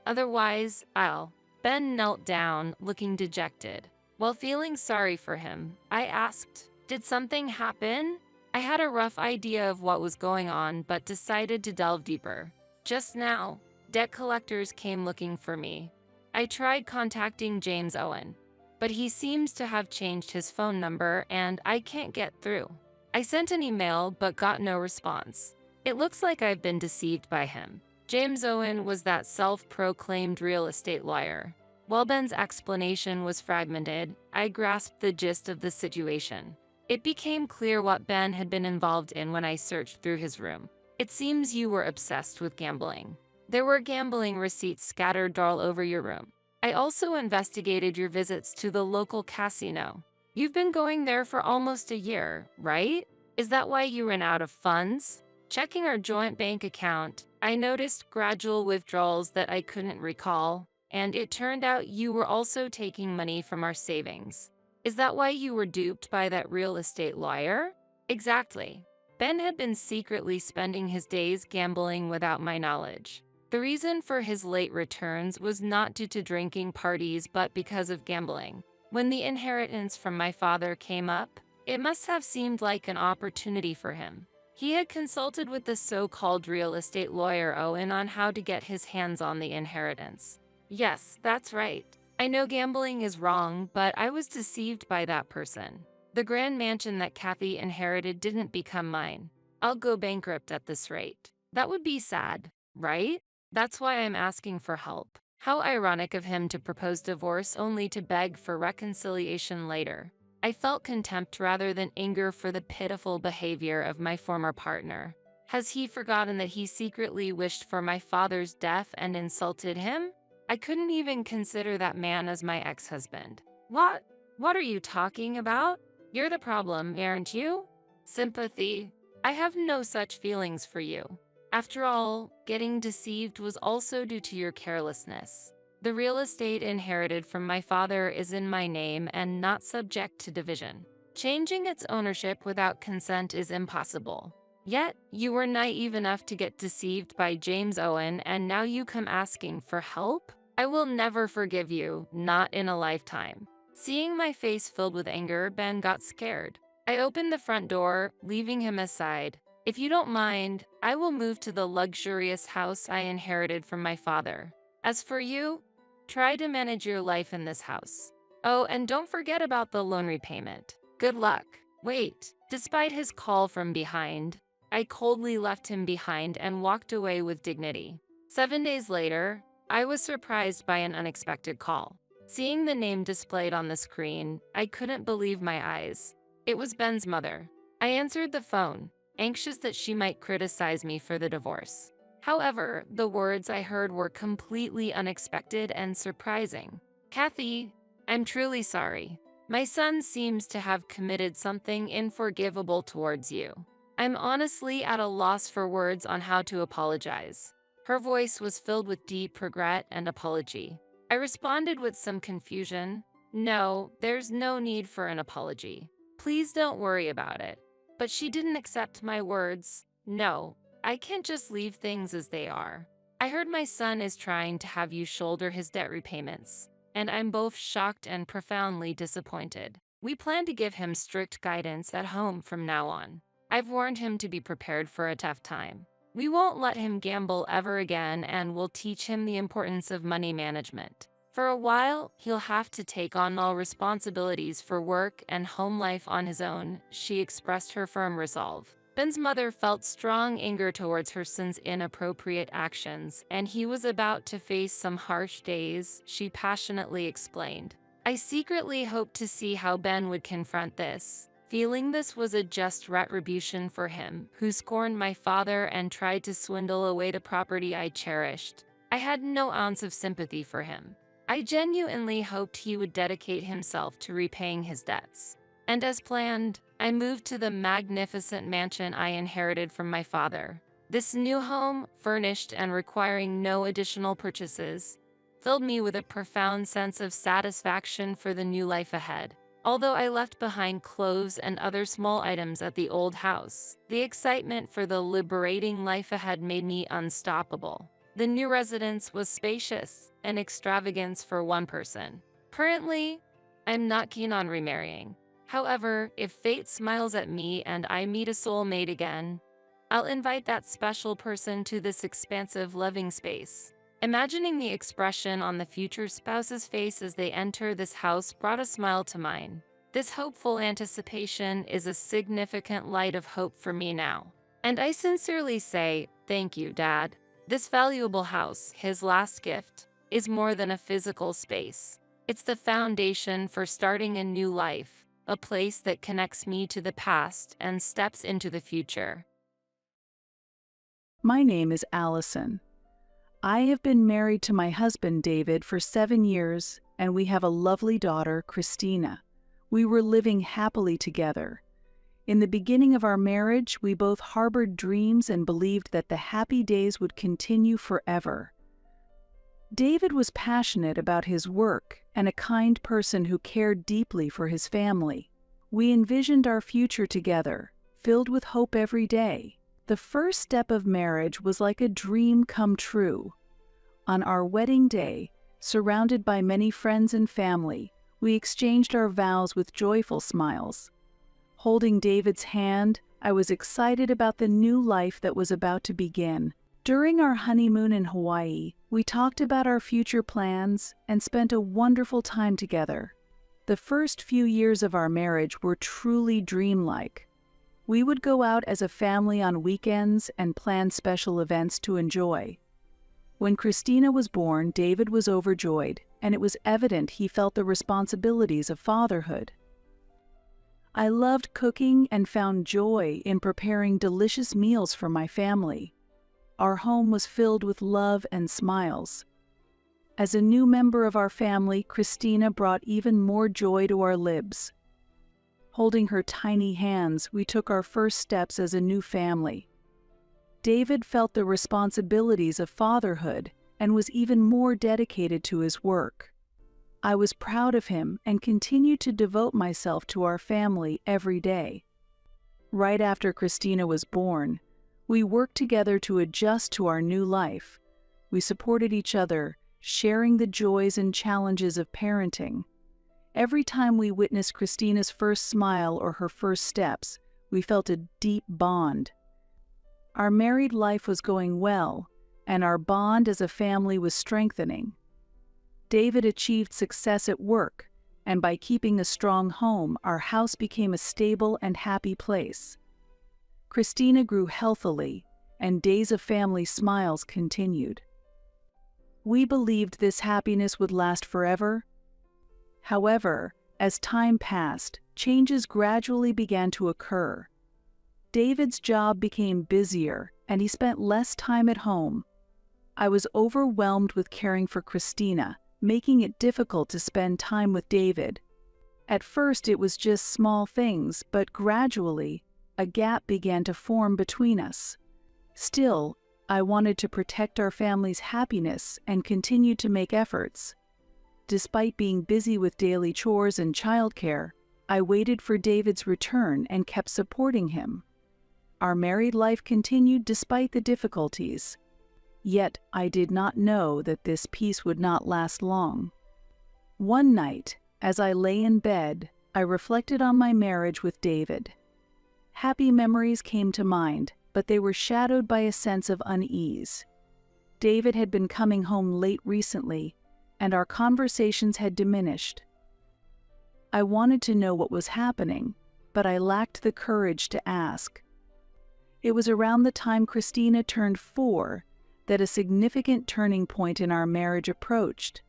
Otherwise, I'll." Ben knelt down, looking dejected. While feeling sorry for him, I asked, "Did something happen?" I had a rough idea of what was going on, but decided to delve deeper. "Just now, debt collectors came looking for me. I tried contacting James Owen, but he seems to have changed his phone number and I can't get through. I sent an email but got no response. It looks like I've been deceived by him." James Owen was that self-proclaimed real estate lawyer. While Ben's explanation was fragmented, I grasped the gist of the situation. It became clear what Ben had been involved in when I searched through his room. "It seems you were obsessed with gambling. There were gambling receipts scattered all over your room. I also investigated your visits to the local casino. You've been going there for almost a year, right? Is that why you ran out of funds? Checking our joint bank account, I noticed gradual withdrawals that I couldn't recall, and it turned out you were also taking money from our savings. Is that why you were duped by that real estate lawyer?" Exactly. Ben had been secretly spending his days gambling without my knowledge. The reason for his late returns was not due to drinking parties but because of gambling. When the inheritance from my father came up, it must have seemed like an opportunity for him. He had consulted with the so-called real estate lawyer Owen on how to get his hands on the inheritance. "Yes, that's right. I know gambling is wrong, but I was deceived by that person. The grand mansion that Kathy inherited didn't become mine. I'll go bankrupt at this rate. That would be sad, right? That's why I'm asking for help." How ironic of him to propose divorce only to beg for reconciliation later. I felt contempt rather than anger for the pitiful behavior of my former partner. Has he forgotten that he secretly wished for my father's death and insulted him? I couldn't even consider that man as my ex-husband. What are you talking about? You're the problem, aren't you? Sympathy. I have no such feelings for you. After all, getting deceived was also due to your carelessness. The real estate inherited from my father is in my name and not subject to division. Changing its ownership without consent is impossible. Yet, you were naive enough to get deceived by James Owen, and now you come asking for help? I will never forgive you, not in a lifetime. Seeing my face filled with anger, Ben got scared. I opened the front door, leaving him aside. If you don't mind, I will move to the luxurious house I inherited from my father. As for you, try to manage your life in this house. Oh, and don't forget about the loan repayment. Good luck. Wait, despite his call from behind, I coldly left him behind and walked away with dignity. 7 days later, I was surprised by an unexpected call. Seeing the name displayed on the screen, I couldn't believe my eyes. It was Ben's mother. I answered the phone, anxious that she might criticize me for the divorce. However, the words I heard were completely unexpected and surprising. Kathy, I'm truly sorry. My son seems to have committed something unforgivable towards you. I'm honestly at a loss for words on how to apologize. Her voice was filled with deep regret and apology. I responded with some confusion. No, there's no need for an apology. Please don't worry about it. But she didn't accept my words. No, I can't just leave things as they are. I heard my son is trying to have you shoulder his debt repayments, and I'm both shocked and profoundly disappointed. We plan to give him strict guidance at home from now on. I've warned him to be prepared for a tough time. We won't let him gamble ever again, and we'll teach him the importance of money management. For a while, he'll have to take on all responsibilities for work and home life on his own, she expressed her firm resolve. Ben's mother felt strong anger towards her son's inappropriate actions, and he was about to face some harsh days, she passionately explained. I secretly hoped to see how Ben would confront this, feeling this was a just retribution for him, who scorned my father and tried to swindle away the property I cherished. I had no ounce of sympathy for him. I genuinely hoped he would dedicate himself to repaying his debts. And as planned, I moved to the magnificent mansion I inherited from my father. This new home, furnished and requiring no additional purchases, filled me with a profound sense of satisfaction for the new life ahead. Although I left behind clothes and other small items at the old house, the excitement for the liberating life ahead made me unstoppable. The new residence was spacious, an extravagance for one person. Currently, I'm not keen on remarrying. However, if fate smiles at me and I meet a soulmate again, I'll invite that special person to this expansive living space. Imagining the expression on the future spouse's face as they enter this house brought a smile to mine. This hopeful anticipation is a significant light of hope for me now. And I sincerely say, thank you, Dad. This valuable house, his last gift, is more than a physical space. It's the foundation for starting a new life, a place that connects me to the past and steps into the future. My name is Allison. I have been married to my husband, David, for 7 years, and we have a lovely daughter, Christina. We were living happily together. In the beginning of our marriage, we both harbored dreams and believed that the happy days would continue forever. David was passionate about his work and a kind person who cared deeply for his family. We envisioned our future together, filled with hope every day. The first step of marriage was like a dream come true. On our wedding day, surrounded by many friends and family, we exchanged our vows with joyful smiles. Holding David's hand, I was excited about the new life that was about to begin. During our honeymoon in Hawaii, we talked about our future plans and spent a wonderful time together. The first few years of our marriage were truly dreamlike. We would go out as a family on weekends and plan special events to enjoy. When Christina was born, David was overjoyed, and it was evident he felt the responsibilities of fatherhood. I loved cooking and found joy in preparing delicious meals for my family. Our home was filled with love and smiles. As a new member of our family, Christina brought even more joy to our lives. Holding her tiny hands, we took our first steps as a new family. David felt the responsibilities of fatherhood, and was even more dedicated to his work. I was proud of him and continued to devote myself to our family every day. Right after Christina was born, we worked together to adjust to our new life. We supported each other, sharing the joys and challenges of parenting. Every time we witnessed Christina's first smile or her first steps, we felt a deep bond. Our married life was going well, and our bond as a family was strengthening. David achieved success at work, and by keeping a strong home, our house became a stable and happy place. Christina grew healthily, and days of family smiles continued. We believed this happiness would last forever. However, as time passed, changes gradually began to occur. David's job became busier, and he spent less time at home. I was overwhelmed with caring for Christina, making it difficult to spend time with David. At first it was just small things, but gradually, a gap began to form between us. Still, I wanted to protect our family's happiness and continued to make efforts. Despite being busy with daily chores and childcare, I waited for David's return and kept supporting him. Our married life continued despite the difficulties. Yet I did not know that this peace would not last long. One night, as I lay in bed, I reflected on my marriage with David. Happy memories came to mind, but they were shadowed by a sense of unease. David had been coming home late recently, and our conversations had diminished. I wanted to know what was happening, but I lacked the courage to ask. It was around the time Christina turned 4 that a significant turning point in our marriage approached.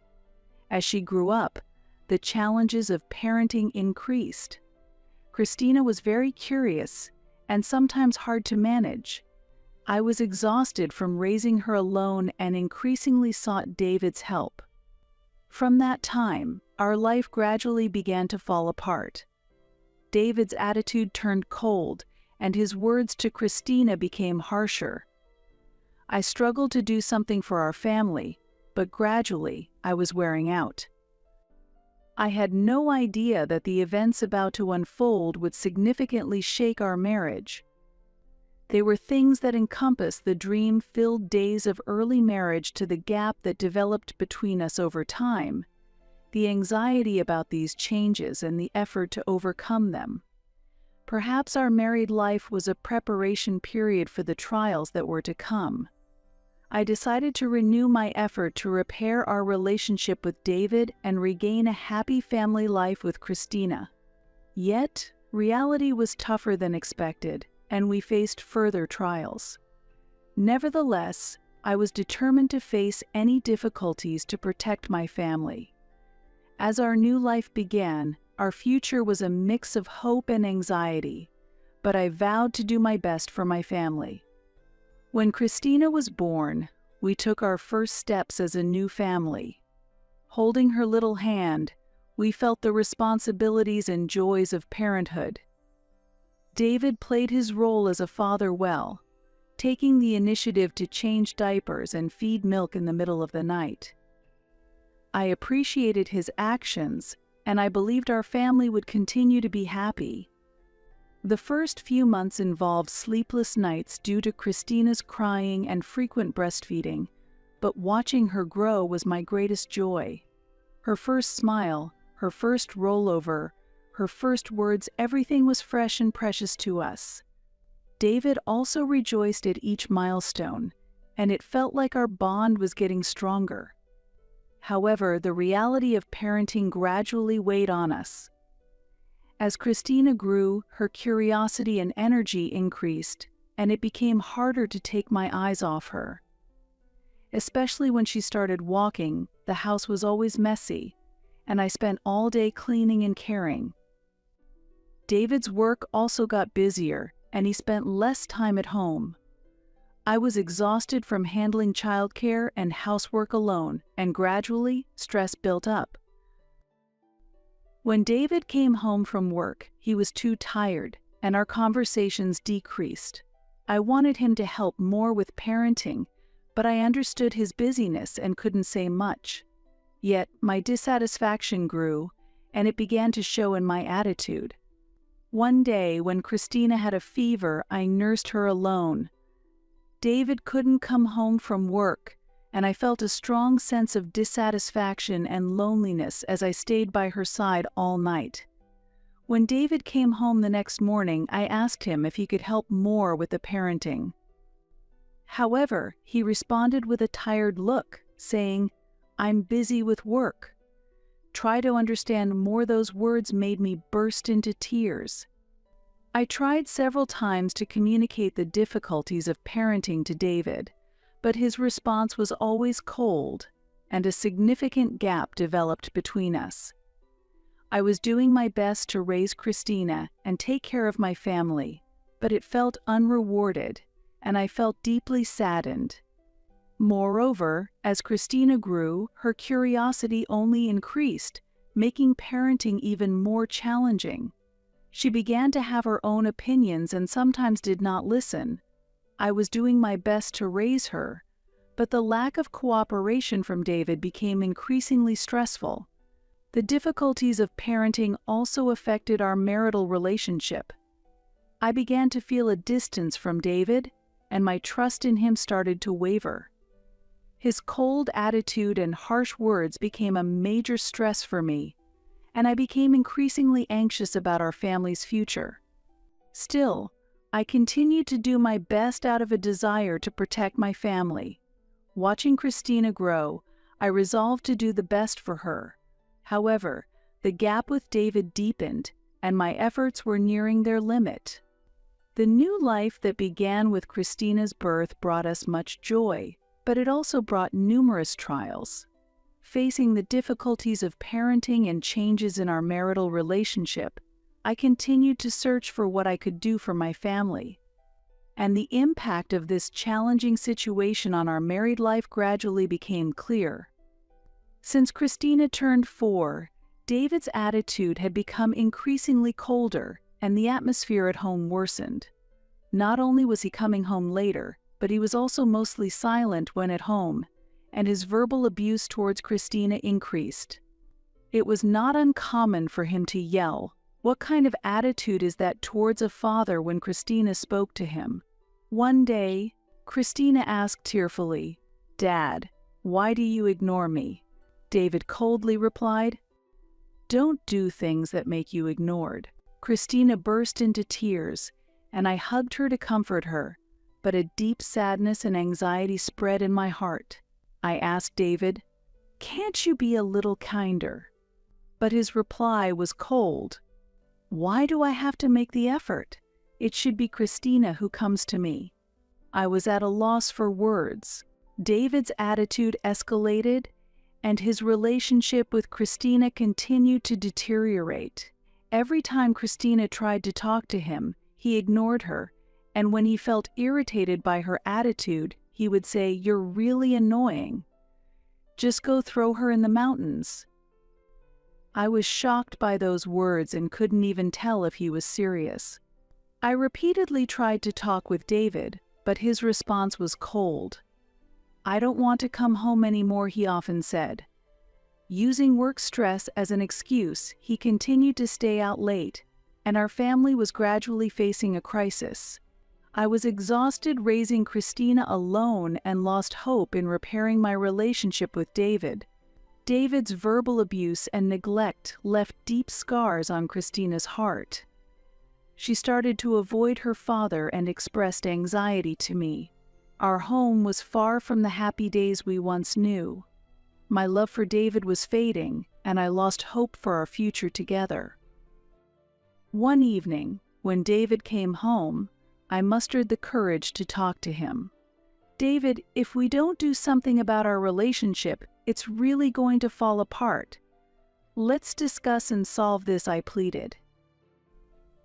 As she grew up, the challenges of parenting increased. Christina was very curious and sometimes hard to manage. I was exhausted from raising her alone and increasingly sought David's help. From that time, our life gradually began to fall apart. David's attitude turned cold, and his words to Christina became harsher. I struggled to do something for our family, but gradually I was wearing out. I had no idea that the events about to unfold would significantly shake our marriage. They were things that encompassed the dream-filled days of early marriage to the gap that developed between us over time, the anxiety about these changes and the effort to overcome them. Perhaps our married life was a preparation period for the trials that were to come. I decided to renew my effort to repair our relationship with David and regain a happy family life with Christina. Yet, reality was tougher than expected, and we faced further trials. Nevertheless, I was determined to face any difficulties to protect my family. As our new life began, our future was a mix of hope and anxiety, but I vowed to do my best for my family. When Christina was born, we took our first steps as a new family. Holding her little hand, we felt the responsibilities and joys of parenthood. David played his role as a father well, taking the initiative to change diapers and feed milk in the middle of the night. I appreciated his actions, and I believed our family would continue to be happy. The first few months involved sleepless nights due to Christina's crying and frequent breastfeeding, but watching her grow was my greatest joy. Her first smile, her first rollover, her first words, everything was fresh and precious to us. David also rejoiced at each milestone, and it felt like our bond was getting stronger. However, the reality of parenting gradually weighed on us. As Christina grew, her curiosity and energy increased, and it became harder to take my eyes off her. Especially when she started walking, the house was always messy, and I spent all day cleaning and caring. David's work also got busier, and he spent less time at home. I was exhausted from handling childcare and housework alone, and gradually, stress built up. When David came home from work, he was too tired, and our conversations decreased. I wanted him to help more with parenting, but I understood his busyness and couldn't say much. Yet my dissatisfaction grew, and it began to show in my attitude. One day, when Christina had a fever, I nursed her alone. David couldn't come home from work, and I felt a strong sense of dissatisfaction and loneliness as I stayed by her side all night. When David came home the next morning, I asked him if he could help more with the parenting. However, he responded with a tired look, saying, "I'm busy with work." Try to understand more. Those words made me burst into tears. I tried several times to communicate the difficulties of parenting to David, but his response was always cold, and a significant gap developed between us. I was doing my best to raise Christina and take care of my family, but it felt unrewarded, and I felt deeply saddened. Moreover, as Christina grew, her curiosity only increased, making parenting even more challenging. She began to have her own opinions and sometimes did not listen. I was doing my best to raise her, but the lack of cooperation from David became increasingly stressful. The difficulties of parenting also affected our marital relationship. I began to feel a distance from David, and my trust in him started to waver. His cold attitude and harsh words became a major stress for me, and I became increasingly anxious about our family's future. Still, I continued to do my best out of a desire to protect my family. Watching Christina grow, I resolved to do the best for her. However, the gap with David deepened, and my efforts were nearing their limit. The new life that began with Christina's birth brought us much joy, but it also brought numerous trials. Facing the difficulties of parenting and changes in our marital relationship, I continued to search for what I could do for my family. And the impact of this challenging situation on our married life gradually became clear. Since Christina turned 4, David's attitude had become increasingly colder, and the atmosphere at home worsened. Not only was he coming home later, but he was also mostly silent when at home, and his verbal abuse towards Christina increased. It was not uncommon for him to yell, "What kind of attitude is that towards a father?" when Christina spoke to him. One day, Christina asked tearfully, "Dad, why do you ignore me?" David coldly replied, "Don't do things that make you ignored." Christina burst into tears, and I hugged her to comfort her, but a deep sadness and anxiety spread in my heart. I asked David, "Can't you be a little kinder?" But his reply was cold. "Why do I have to make the effort? It should be Christina who comes to me." I was at a loss for words. David's attitude escalated, and his relationship with Christina continued to deteriorate. Every time Christina tried to talk to him, he ignored her, and when he felt irritated by her attitude, he would say, "You're really annoying. Just go throw her in the mountains." I was shocked by those words and couldn't even tell if he was serious. I repeatedly tried to talk with David, but his response was cold. "I don't want to come home anymore," he often said. Using work stress as an excuse, he continued to stay out late, and our family was gradually facing a crisis. I was exhausted raising Christina alone and lost hope in repairing my relationship with David. David's verbal abuse and neglect left deep scars on Christina's heart. She started to avoid her father and expressed anxiety to me. Our home was far from the happy days we once knew. My love for David was fading, and I lost hope for our future together. One evening, when David came home, I mustered the courage to talk to him. "David, if we don't do something about our relationship, it's really going to fall apart. Let's discuss and solve this," I pleaded.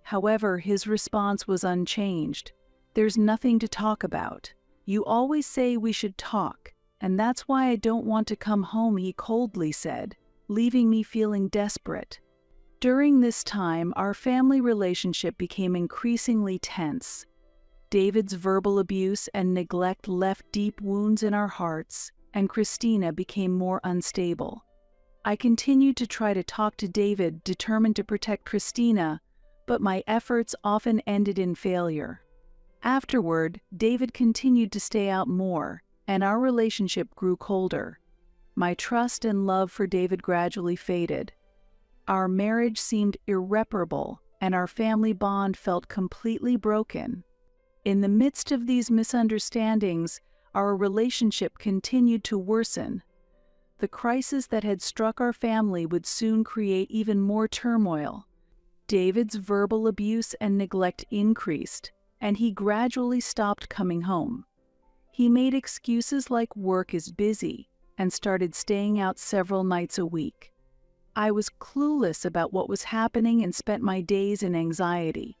However, his response was unchanged. "There's nothing to talk about. You always say we should talk, and that's why I don't want to come home," he coldly said, leaving me feeling desperate. During this time, our family relationship became increasingly tense. David's verbal abuse and neglect left deep wounds in our hearts, and Christina became more unstable. I continued to try to talk to David, determined to protect Christina, but my efforts often ended in failure. Afterward, David continued to stay out more, and our relationship grew colder. My trust and love for David gradually faded. Our marriage seemed irreparable, and our family bond felt completely broken. In the midst of these misunderstandings, our relationship continued to worsen. The crisis that had struck our family would soon create even more turmoil. David's verbal abuse and neglect increased, and he gradually stopped coming home. He made excuses like work is busy and started staying out several nights a week. I was clueless about what was happening and spent my days in anxiety.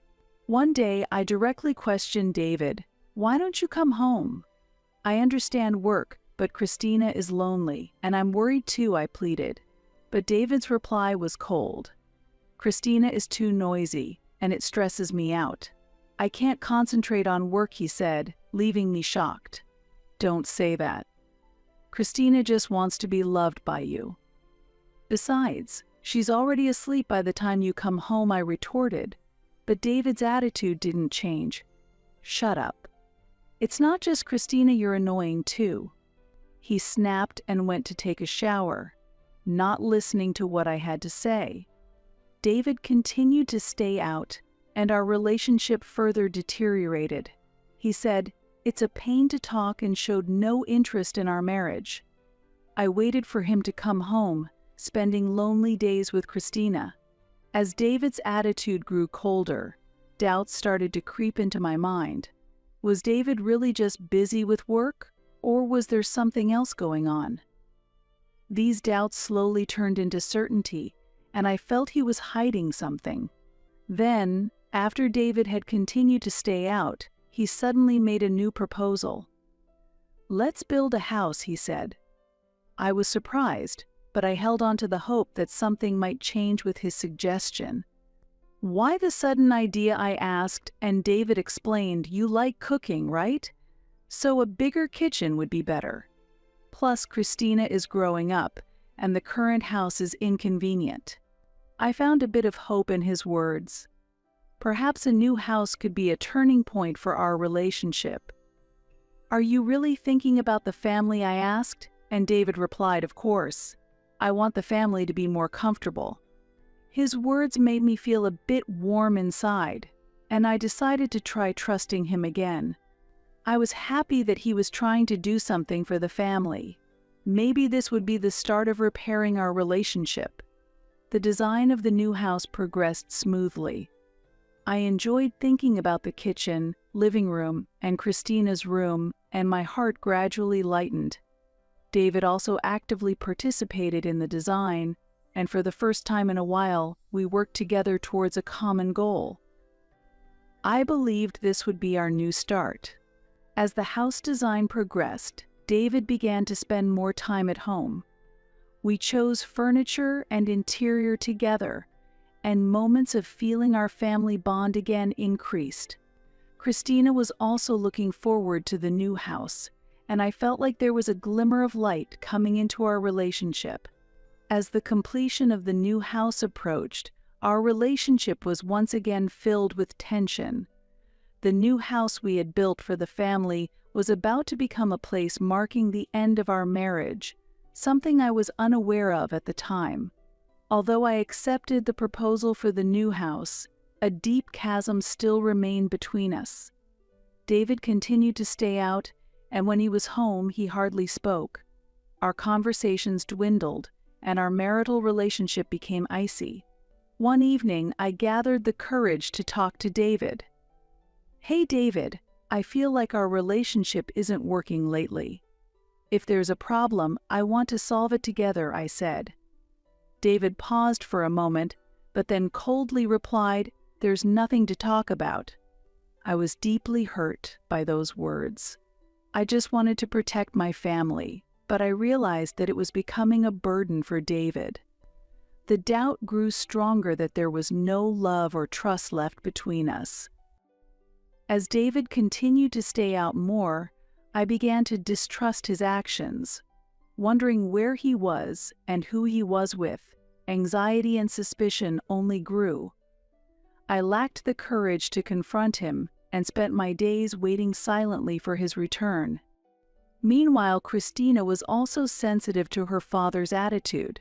One day, I directly questioned David, "Why don't you come home? I understand work, but Christina is lonely, and I'm worried too," I pleaded. But David's reply was cold. "Christina is too noisy, and it stresses me out. I can't concentrate on work," he said, leaving me shocked. "Don't say that. Christina just wants to be loved by you. Besides, she's already asleep by the time you come home," I retorted. But David's attitude didn't change. "Shut up. It's not just Christina you're annoying too." He snapped and went to take a shower, not listening to what I had to say. David continued to stay out, and our relationship further deteriorated. He said, "It's a pain to talk," and showed no interest in our marriage. I waited for him to come home, spending lonely days with Christina. As David's attitude grew colder, doubts started to creep into my mind. Was David really just busy with work, or was there something else going on? These doubts slowly turned into certainty, and I felt he was hiding something. Then, after David had continued to stay out, he suddenly made a new proposal. "Let's build a house," he said. I was surprised, but I held on to the hope that something might change with his suggestion. "Why the sudden idea?" I asked, and David explained, "You like cooking, right? So a bigger kitchen would be better. Plus, Christina is growing up, and the current house is inconvenient." I found a bit of hope in his words. Perhaps a new house could be a turning point for our relationship. "Are you really thinking about the family?" I asked, and David replied, "Of course. I want the family to be more comfortable." His words made me feel a bit warm inside, and I decided to try trusting him again. I was happy that he was trying to do something for the family. Maybe this would be the start of repairing our relationship. The design of the new house progressed smoothly. I enjoyed thinking about the kitchen, living room, and Christina's room, and my heart gradually lightened. David also actively participated in the design, and for the first time in a while, we worked together towards a common goal. I believed this would be our new start. As the house design progressed, David began to spend more time at home. We chose furniture and interior together, and moments of feeling our family bond again increased. Christina was also looking forward to the new house, and I felt like there was a glimmer of light coming into our relationship. As the completion of the new house approached, our relationship was once again filled with tension. The new house we had built for the family was about to become a place marking the end of our marriage, something I was unaware of at the time. Although I accepted the proposal for the new house, a deep chasm still remained between us. David continued to stay out, and when he was home, he hardly spoke. Our conversations dwindled, and our marital relationship became icy. One evening, I gathered the courage to talk to David. "Hey David, I feel like our relationship isn't working lately. If there's a problem, I want to solve it together," I said. David paused for a moment, but then coldly replied, "There's nothing to talk about." I was deeply hurt by those words. I just wanted to protect my family, but I realized that it was becoming a burden for David. The doubt grew stronger that there was no love or trust left between us. As David continued to stay out more, I began to distrust his actions. Wondering where he was and who he was with, anxiety and suspicion only grew. I lacked the courage to confront him and spent my days waiting silently for his return. Meanwhile, Christina was also sensitive to her father's attitude.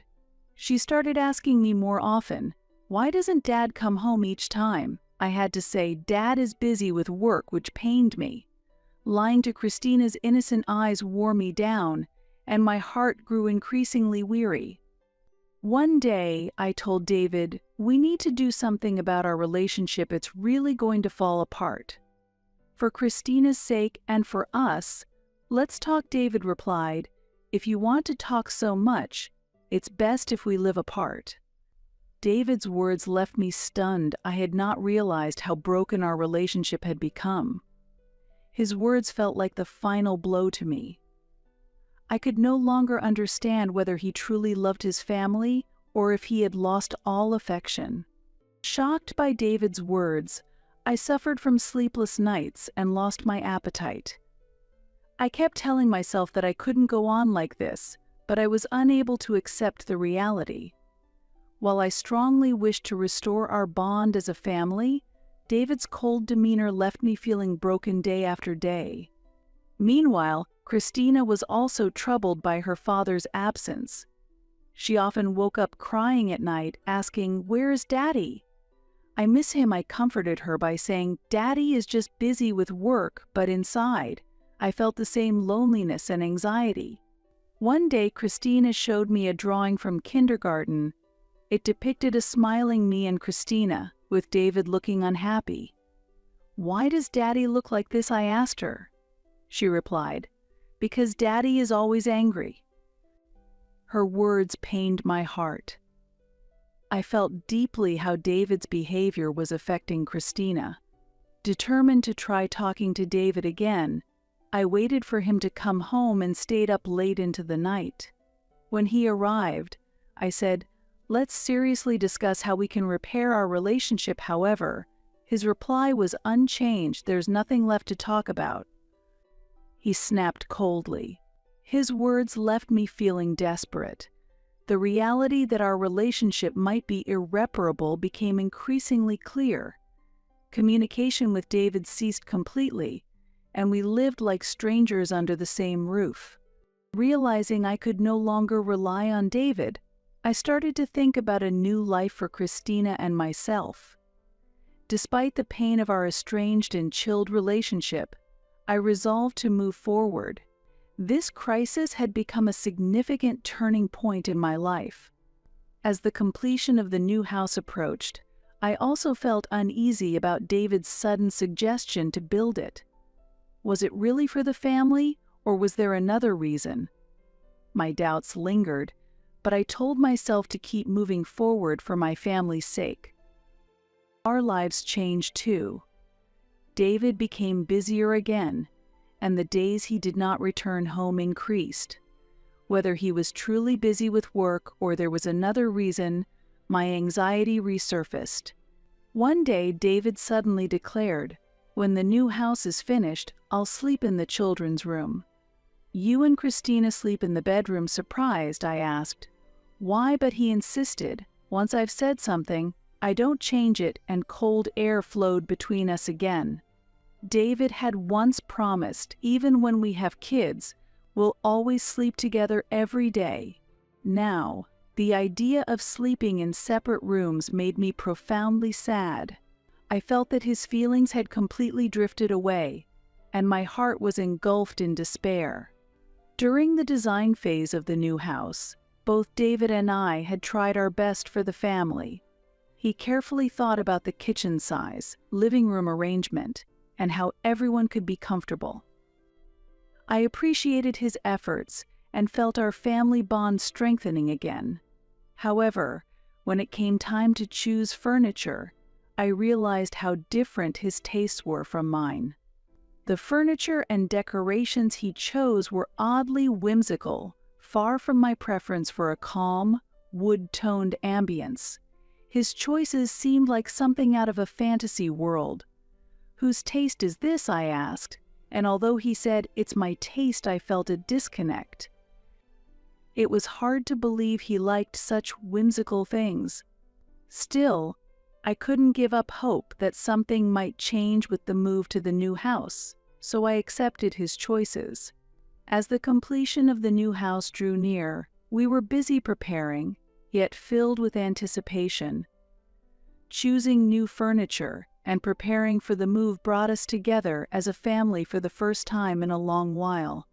She started asking me more often, "Why doesn't Dad come home each time?" I had to say, "Dad is busy with work," which pained me. Lying to Christina's innocent eyes wore me down, and my heart grew increasingly weary. One day, I told David, "We need to do something about our relationship. It's really going to fall apart." "For Christina's sake and for us, let's talk," David replied. "If you want to talk so much, it's best if we live apart." David's words left me stunned. I had not realized how broken our relationship had become. His words felt like the final blow to me. I could no longer understand whether he truly loved his family or if he had lost all affection. Shocked by David's words, I suffered from sleepless nights and lost my appetite. I kept telling myself that I couldn't go on like this, but I was unable to accept the reality. While I strongly wished to restore our bond as a family, David's cold demeanor left me feeling broken day after day. Meanwhile, Christina was also troubled by her father's absence. She often woke up crying at night, asking, "Where is Daddy?" "I miss him," I comforted her by saying, "Daddy is just busy with work," but inside, I felt the same loneliness and anxiety. One day, Christina showed me a drawing from kindergarten. It depicted a smiling me and Christina, with David looking unhappy. "Why does Daddy look like this?" I asked her. She replied, "Because Daddy is always angry." Her words pained my heart. I felt deeply how David's behavior was affecting Christina. Determined to try talking to David again, I waited for him to come home and stayed up late into the night. When he arrived, I said, "Let's seriously discuss how we can repair our relationship." However, his reply was unchanged. "There's nothing left to talk about." He snapped coldly. His words left me feeling desperate. The reality that our relationship might be irreparable became increasingly clear. Communication with David ceased completely, and we lived like strangers under the same roof. Realizing I could no longer rely on David, I started to think about a new life for Christina and myself. Despite the pain of our estranged and chilled relationship, I resolved to move forward. This crisis had become a significant turning point in my life. As the completion of the new house approached, I also felt uneasy about David's sudden suggestion to build it. Was it really for the family, or was there another reason? My doubts lingered, but I told myself to keep moving forward for my family's sake. Our lives changed too. David became busier again, and the days he did not return home increased. Whether he was truly busy with work or there was another reason, my anxiety resurfaced. One day, David suddenly declared, "When the new house is finished, I'll sleep in the children's room." "You and Christina sleep in the bedroom." Surprised, I asked, "Why?" But he insisted, "Once I've said something, I don't change it," and cold air flowed between us again. David had once promised, "Even when we have kids, we'll always sleep together every day." Now, the idea of sleeping in separate rooms made me profoundly sad. I felt that his feelings had completely drifted away, and my heart was engulfed in despair. During the design phase of the new house, both David and I had tried our best for the family. He carefully thought about the kitchen size, living room arrangement, and how everyone could be comfortable. I appreciated his efforts and felt our family bond strengthening again. However, when it came time to choose furniture, I realized how different his tastes were from mine. The furniture and decorations he chose were oddly whimsical, far from my preference for a calm, wood-toned ambience. His choices seemed like something out of a fantasy world. "Whose taste is this?" I asked, and although he said, "It's my taste," I felt a disconnect. It was hard to believe he liked such whimsical things. Still, I couldn't give up hope that something might change with the move to the new house, so I accepted his choices. As the completion of the new house drew near, we were busy preparing, yet filled with anticipation. Choosing new furniture and preparing for the move brought us together as a family for the first time in a long while.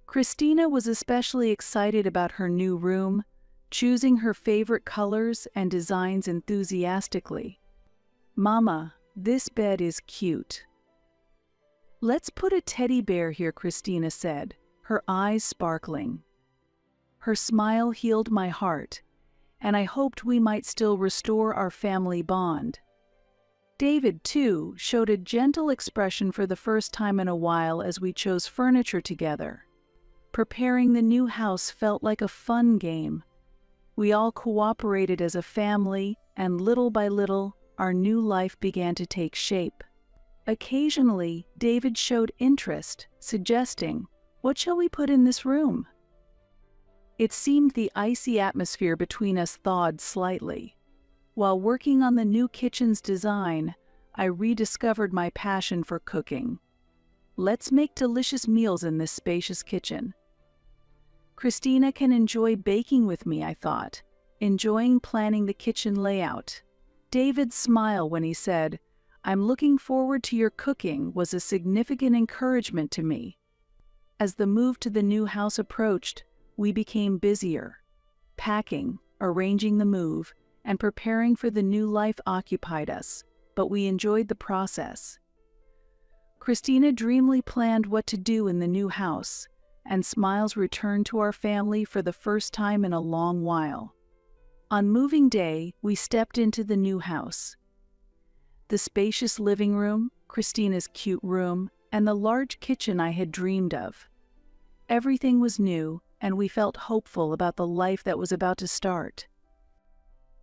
Christina was especially excited about her new room, choosing her favorite colors and designs enthusiastically. "Mama, this bed is cute." "Let's put a teddy bear here," Christina said, her eyes sparkling. Her smile healed my heart, and I hoped we might still restore our family bond. David, too, showed a gentle expression for the first time in a while as we chose furniture together. Preparing the new house felt like a fun game. We all cooperated as a family, and little by little, our new life began to take shape. Occasionally, David showed interest, suggesting, "What shall we put in this room?" It seemed the icy atmosphere between us thawed slightly. While working on the new kitchen's design, I rediscovered my passion for cooking. "Let's make delicious meals in this spacious kitchen." Christina can enjoy baking with me, I thought, enjoying planning the kitchen layout. David's smile when he said, "I'm looking forward to your cooking," was a significant encouragement to me. As the move to the new house approached, we became busier. Packing, arranging the move, and preparing for the new life occupied us, but we enjoyed the process. Christina dreamily planned what to do in the new house, and smiles returned to our family for the first time in a long while. On moving day, we stepped into the new house. The spacious living room, Christina's cute room, and the large kitchen I had dreamed of. Everything was new, and we felt hopeful about the life that was about to start.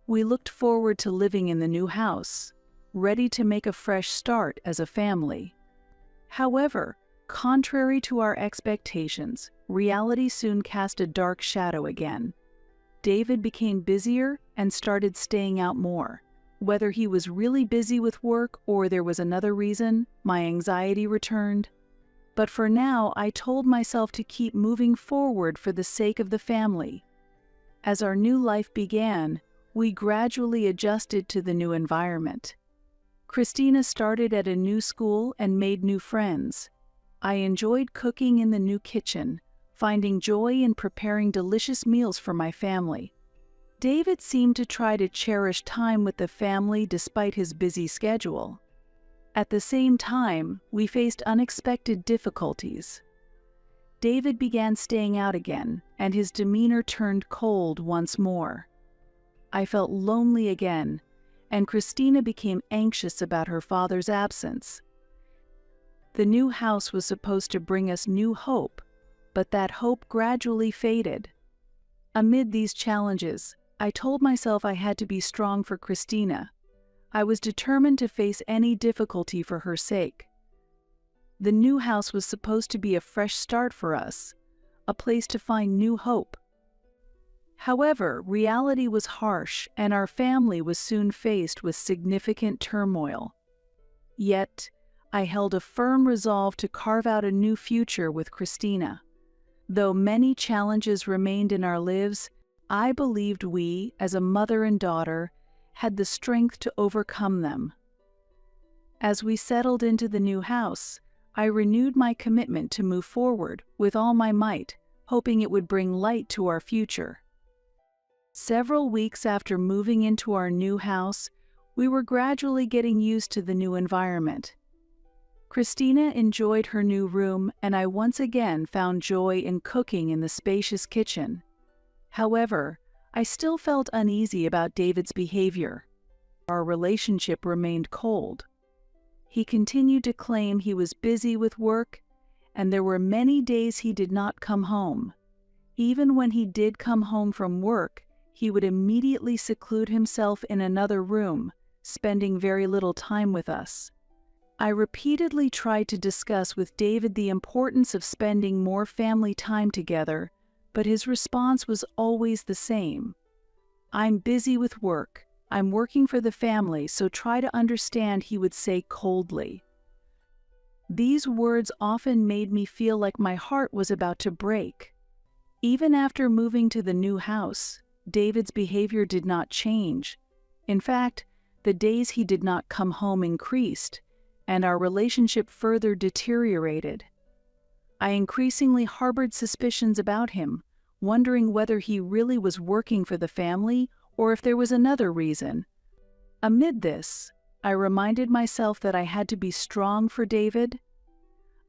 We looked forward to living in the new house, ready to make a fresh start as a family. However, contrary to our expectations, reality soon cast a dark shadow again. David became busier and started staying out more. Whether he was really busy with work or there was another reason, my anxiety returned. But for now, I told myself to keep moving forward for the sake of the family. As our new life began, we gradually adjusted to the new environment. Christina started at a new school and made new friends. I enjoyed cooking in the new kitchen, finding joy in preparing delicious meals for my family. David seemed to try to cherish time with the family despite his busy schedule. At the same time, we faced unexpected difficulties. David began staying out again, and his demeanor turned cold once more. I felt lonely again, and Christina became anxious about her father's absence. The new house was supposed to bring us new hope, but that hope gradually faded. Amid these challenges, I told myself I had to be strong for Christina. I was determined to face any difficulty for her sake. The new house was supposed to be a fresh start for us, a place to find new hope. However, reality was harsh, and our family was soon faced with significant turmoil. Yet, I held a firm resolve to carve out a new future with Christina. Though many challenges remained in our lives, I believed we, as a mother and daughter, had the strength to overcome them. As we settled into the new house, I renewed my commitment to move forward with all my might, hoping it would bring light to our future. Several weeks after moving into our new house, we were gradually getting used to the new environment. Christina enjoyed her new room, and I once again found joy in cooking in the spacious kitchen. However, I still felt uneasy about David's behavior. Our relationship remained cold. He continued to claim he was busy with work, and there were many days he did not come home. Even when he did come home from work, he would immediately seclude himself in another room, spending very little time with us. I repeatedly tried to discuss with David the importance of spending more family time together, but his response was always the same. "I'm busy with work. I'm working for the family, so try to understand," he would say coldly. These words often made me feel like my heart was about to break. Even after moving to the new house, David's behavior did not change. In fact, the days he did not come home increased, and our relationship further deteriorated. I increasingly harbored suspicions about him, wondering whether he really was working for the family or if there was another reason. Amid this, I reminded myself that I had to be strong for David.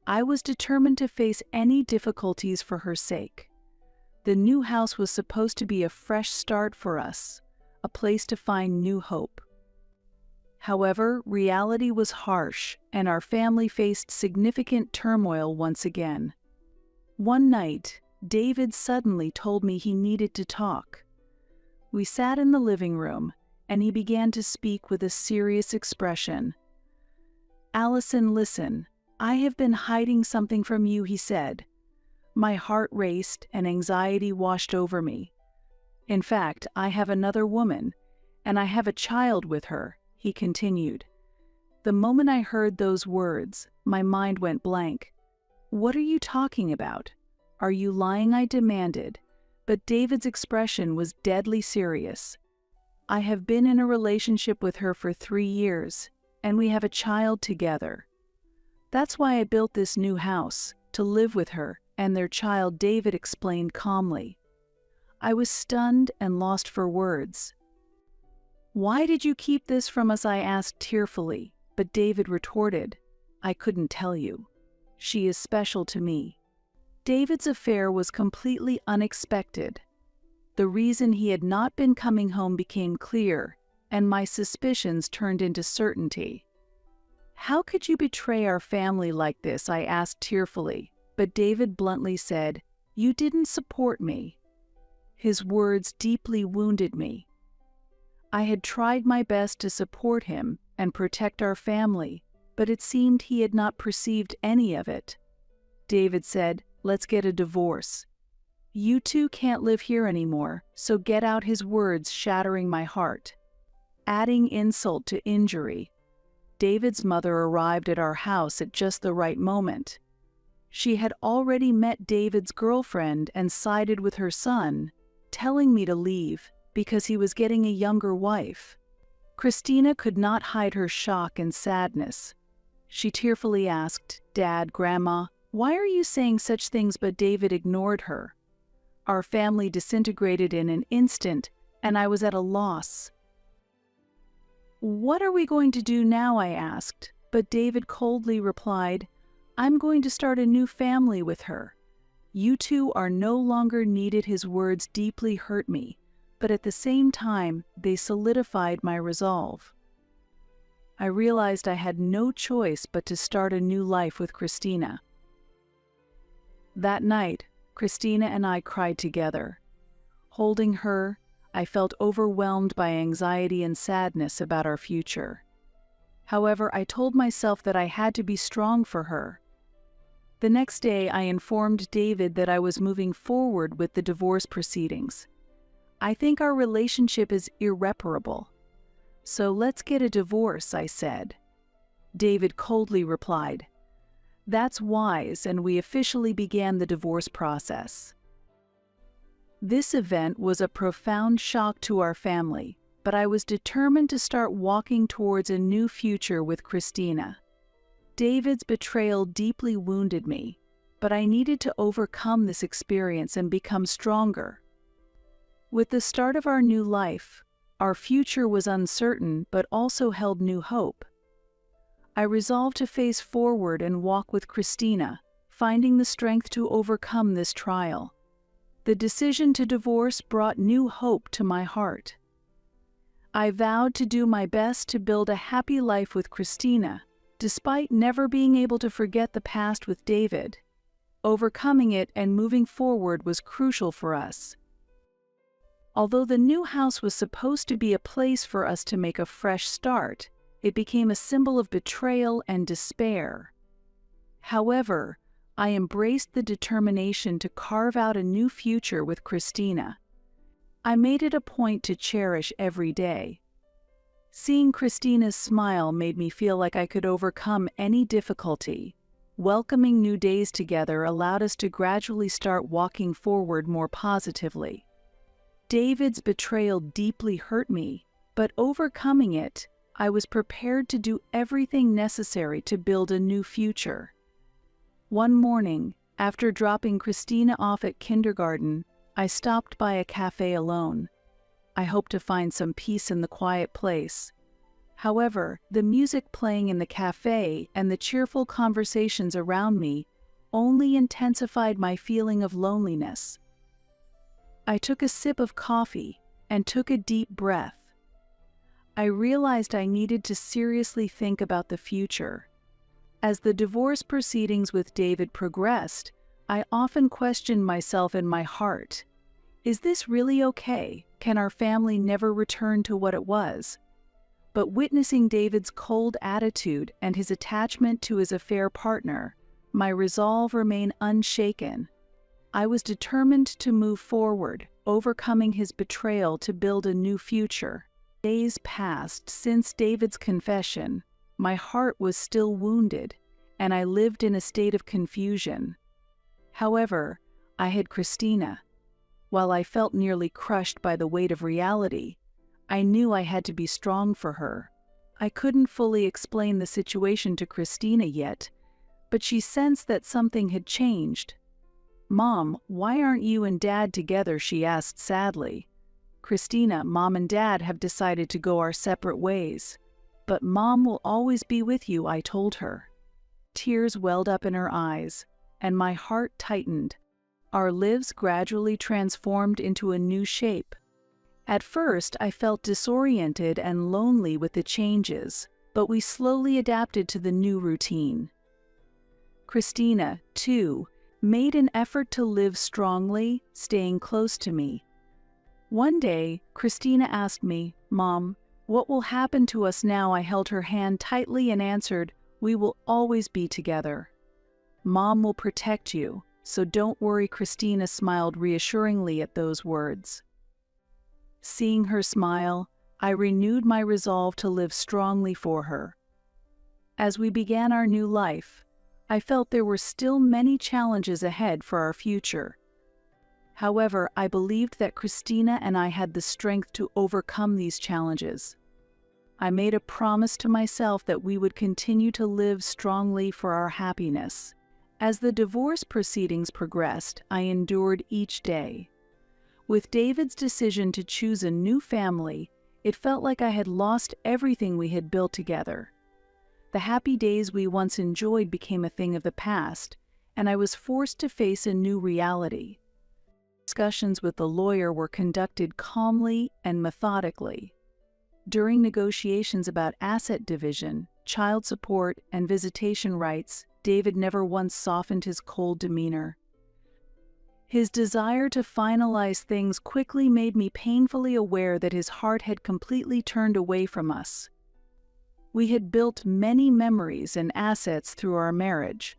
I was determined to face any difficulties for her sake. The new house was supposed to be a fresh start for us, a place to find new hope. However, reality was harsh, and our family faced significant turmoil once again. One night, David suddenly told me he needed to talk. We sat in the living room, and he began to speak with a serious expression. "Allison, listen. I have been hiding something from you," he said. My heart raced and anxiety washed over me. "In fact, I have another woman, and I have a child with her," he continued. The moment I heard those words, my mind went blank. "What are you talking about? Are you lying?" I demanded, but David's expression was deadly serious. "I have been in a relationship with her for 3 years, and we have a child together. That's why I built this new house, to live with her and their child," David explained calmly. I was stunned and lost for words. "Why did you keep this from us?" I asked tearfully, but David retorted, "I couldn't tell you. She is special to me." David's affair was completely unexpected. The reason he had not been coming home became clear, and my suspicions turned into certainty. "How could you betray our family like this?" I asked tearfully, but David bluntly said, "You didn't support me." His words deeply wounded me. I had tried my best to support him and protect our family, but it seemed he had not perceived any of it. David said, "Let's get a divorce. You two can't live here anymore, so get out," his words shattering my heart. Adding insult to injury, David's mother arrived at our house at just the right moment. She had already met David's girlfriend and sided with her son, telling me to leave because he was getting a younger wife. Christina could not hide her shock and sadness. She tearfully asked, "Dad, Grandma, why are you saying such things?" But David ignored her. Our family disintegrated in an instant, and I was at a loss. "What are we going to do now?" I asked, but David coldly replied, "I'm going to start a new family with her. You two are no longer needed." His words deeply hurt me, but at the same time, they solidified my resolve. I realized I had no choice but to start a new life with Christina. That night, Christina and I cried together. Holding her, I felt overwhelmed by anxiety and sadness about our future. However, I told myself that I had to be strong for her. The next day, I informed David that I was moving forward with the divorce proceedings. "I think our relationship is irreparable. So let's get a divorce," I said. David coldly replied, "That's wise," and we officially began the divorce process. This event was a profound shock to our family, but I was determined to start walking towards a new future with Christina. David's betrayal deeply wounded me, but I needed to overcome this experience and become stronger. With the start of our new life, our future was uncertain but also held new hope. I resolved to face forward and walk with Christina, finding the strength to overcome this trial. The decision to divorce brought new hope to my heart. I vowed to do my best to build a happy life with Christina, despite never being able to forget the past with David. Overcoming it and moving forward was crucial for us. Although the new house was supposed to be a place for us to make a fresh start, it became a symbol of betrayal and despair. However, I embraced the determination to carve out a new future with Christina. I made it a point to cherish every day. Seeing Christina's smile made me feel like I could overcome any difficulty. Welcoming new days together allowed us to gradually start walking forward more positively. David's betrayal deeply hurt me, but overcoming it, I was prepared to do everything necessary to build a new future. One morning, after dropping Christina off at kindergarten, I stopped by a cafe alone. I hoped to find some peace in the quiet place. However, the music playing in the cafe and the cheerful conversations around me only intensified my feeling of loneliness. I took a sip of coffee and took a deep breath. I realized I needed to seriously think about the future. As the divorce proceedings with David progressed, I often questioned myself in my heart. Is this really okay? Can our family never return to what it was? But witnessing David's cold attitude and his attachment to his affair partner, my resolve remained unshaken. I was determined to move forward, overcoming his betrayal to build a new future. Days passed since David's confession. My heart was still wounded, and I lived in a state of confusion. However, I had Christina. While I felt nearly crushed by the weight of reality, I knew I had to be strong for her. I couldn't fully explain the situation to Christina yet, but she sensed that something had changed. "Mom, why aren't you and Dad together?" she asked sadly. "Christina, Mom and Dad have decided to go our separate ways. But Mom will always be with you," I told her. Tears welled up in her eyes, and my heart tightened. Our lives gradually transformed into a new shape. At first, I felt disoriented and lonely with the changes, but we slowly adapted to the new routine. Christina, too, made an effort to live strongly, staying close to me. One day, Christina asked me, "Mom, what will happen to us now?" I held her hand tightly and answered, "We will always be together. Mom will protect you, so don't worry." Christina smiled reassuringly at those words. Seeing her smile, I renewed my resolve to live strongly for her. As we began our new life, I felt there were still many challenges ahead for our future. However, I believed that Christina and I had the strength to overcome these challenges. I made a promise to myself that we would continue to live strongly for our happiness. As the divorce proceedings progressed, I endured each day. With David's decision to choose a new family, it felt like I had lost everything we had built together. The happy days we once enjoyed became a thing of the past, and I was forced to face a new reality. Discussions with the lawyer were conducted calmly and methodically. During negotiations about asset division, child support, and visitation rights, David never once softened his cold demeanor. His desire to finalize things quickly made me painfully aware that his heart had completely turned away from us. We had built many memories and assets through our marriage.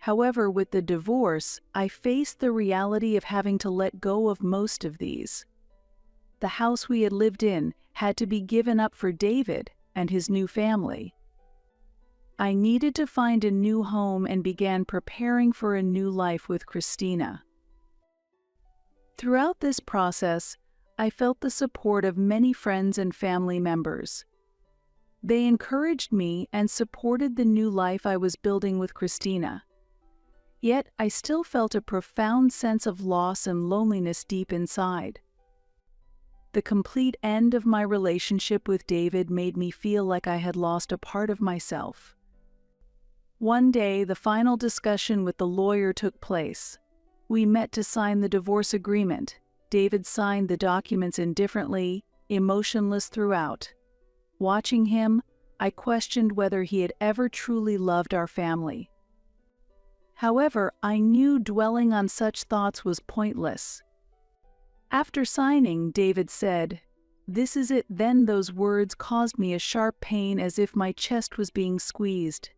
However, with the divorce, I faced the reality of having to let go of most of these. The house we had lived in had to be given up for David and his new family. I needed to find a new home and began preparing for a new life with Christina. Throughout this process, I felt the support of many friends and family members. They encouraged me and supported the new life I was building with Christina. Yet I still felt a profound sense of loss and loneliness deep inside. The complete end of my relationship with David made me feel like I had lost a part of myself. One day, the final discussion with the lawyer took place. We met to sign the divorce agreement. David signed the documents indifferently, emotionless throughout. Watching him, I questioned whether he had ever truly loved our family. However, I knew dwelling on such thoughts was pointless. After signing, David said, This is it." Then those words caused me a sharp pain as if my chest was being squeezed.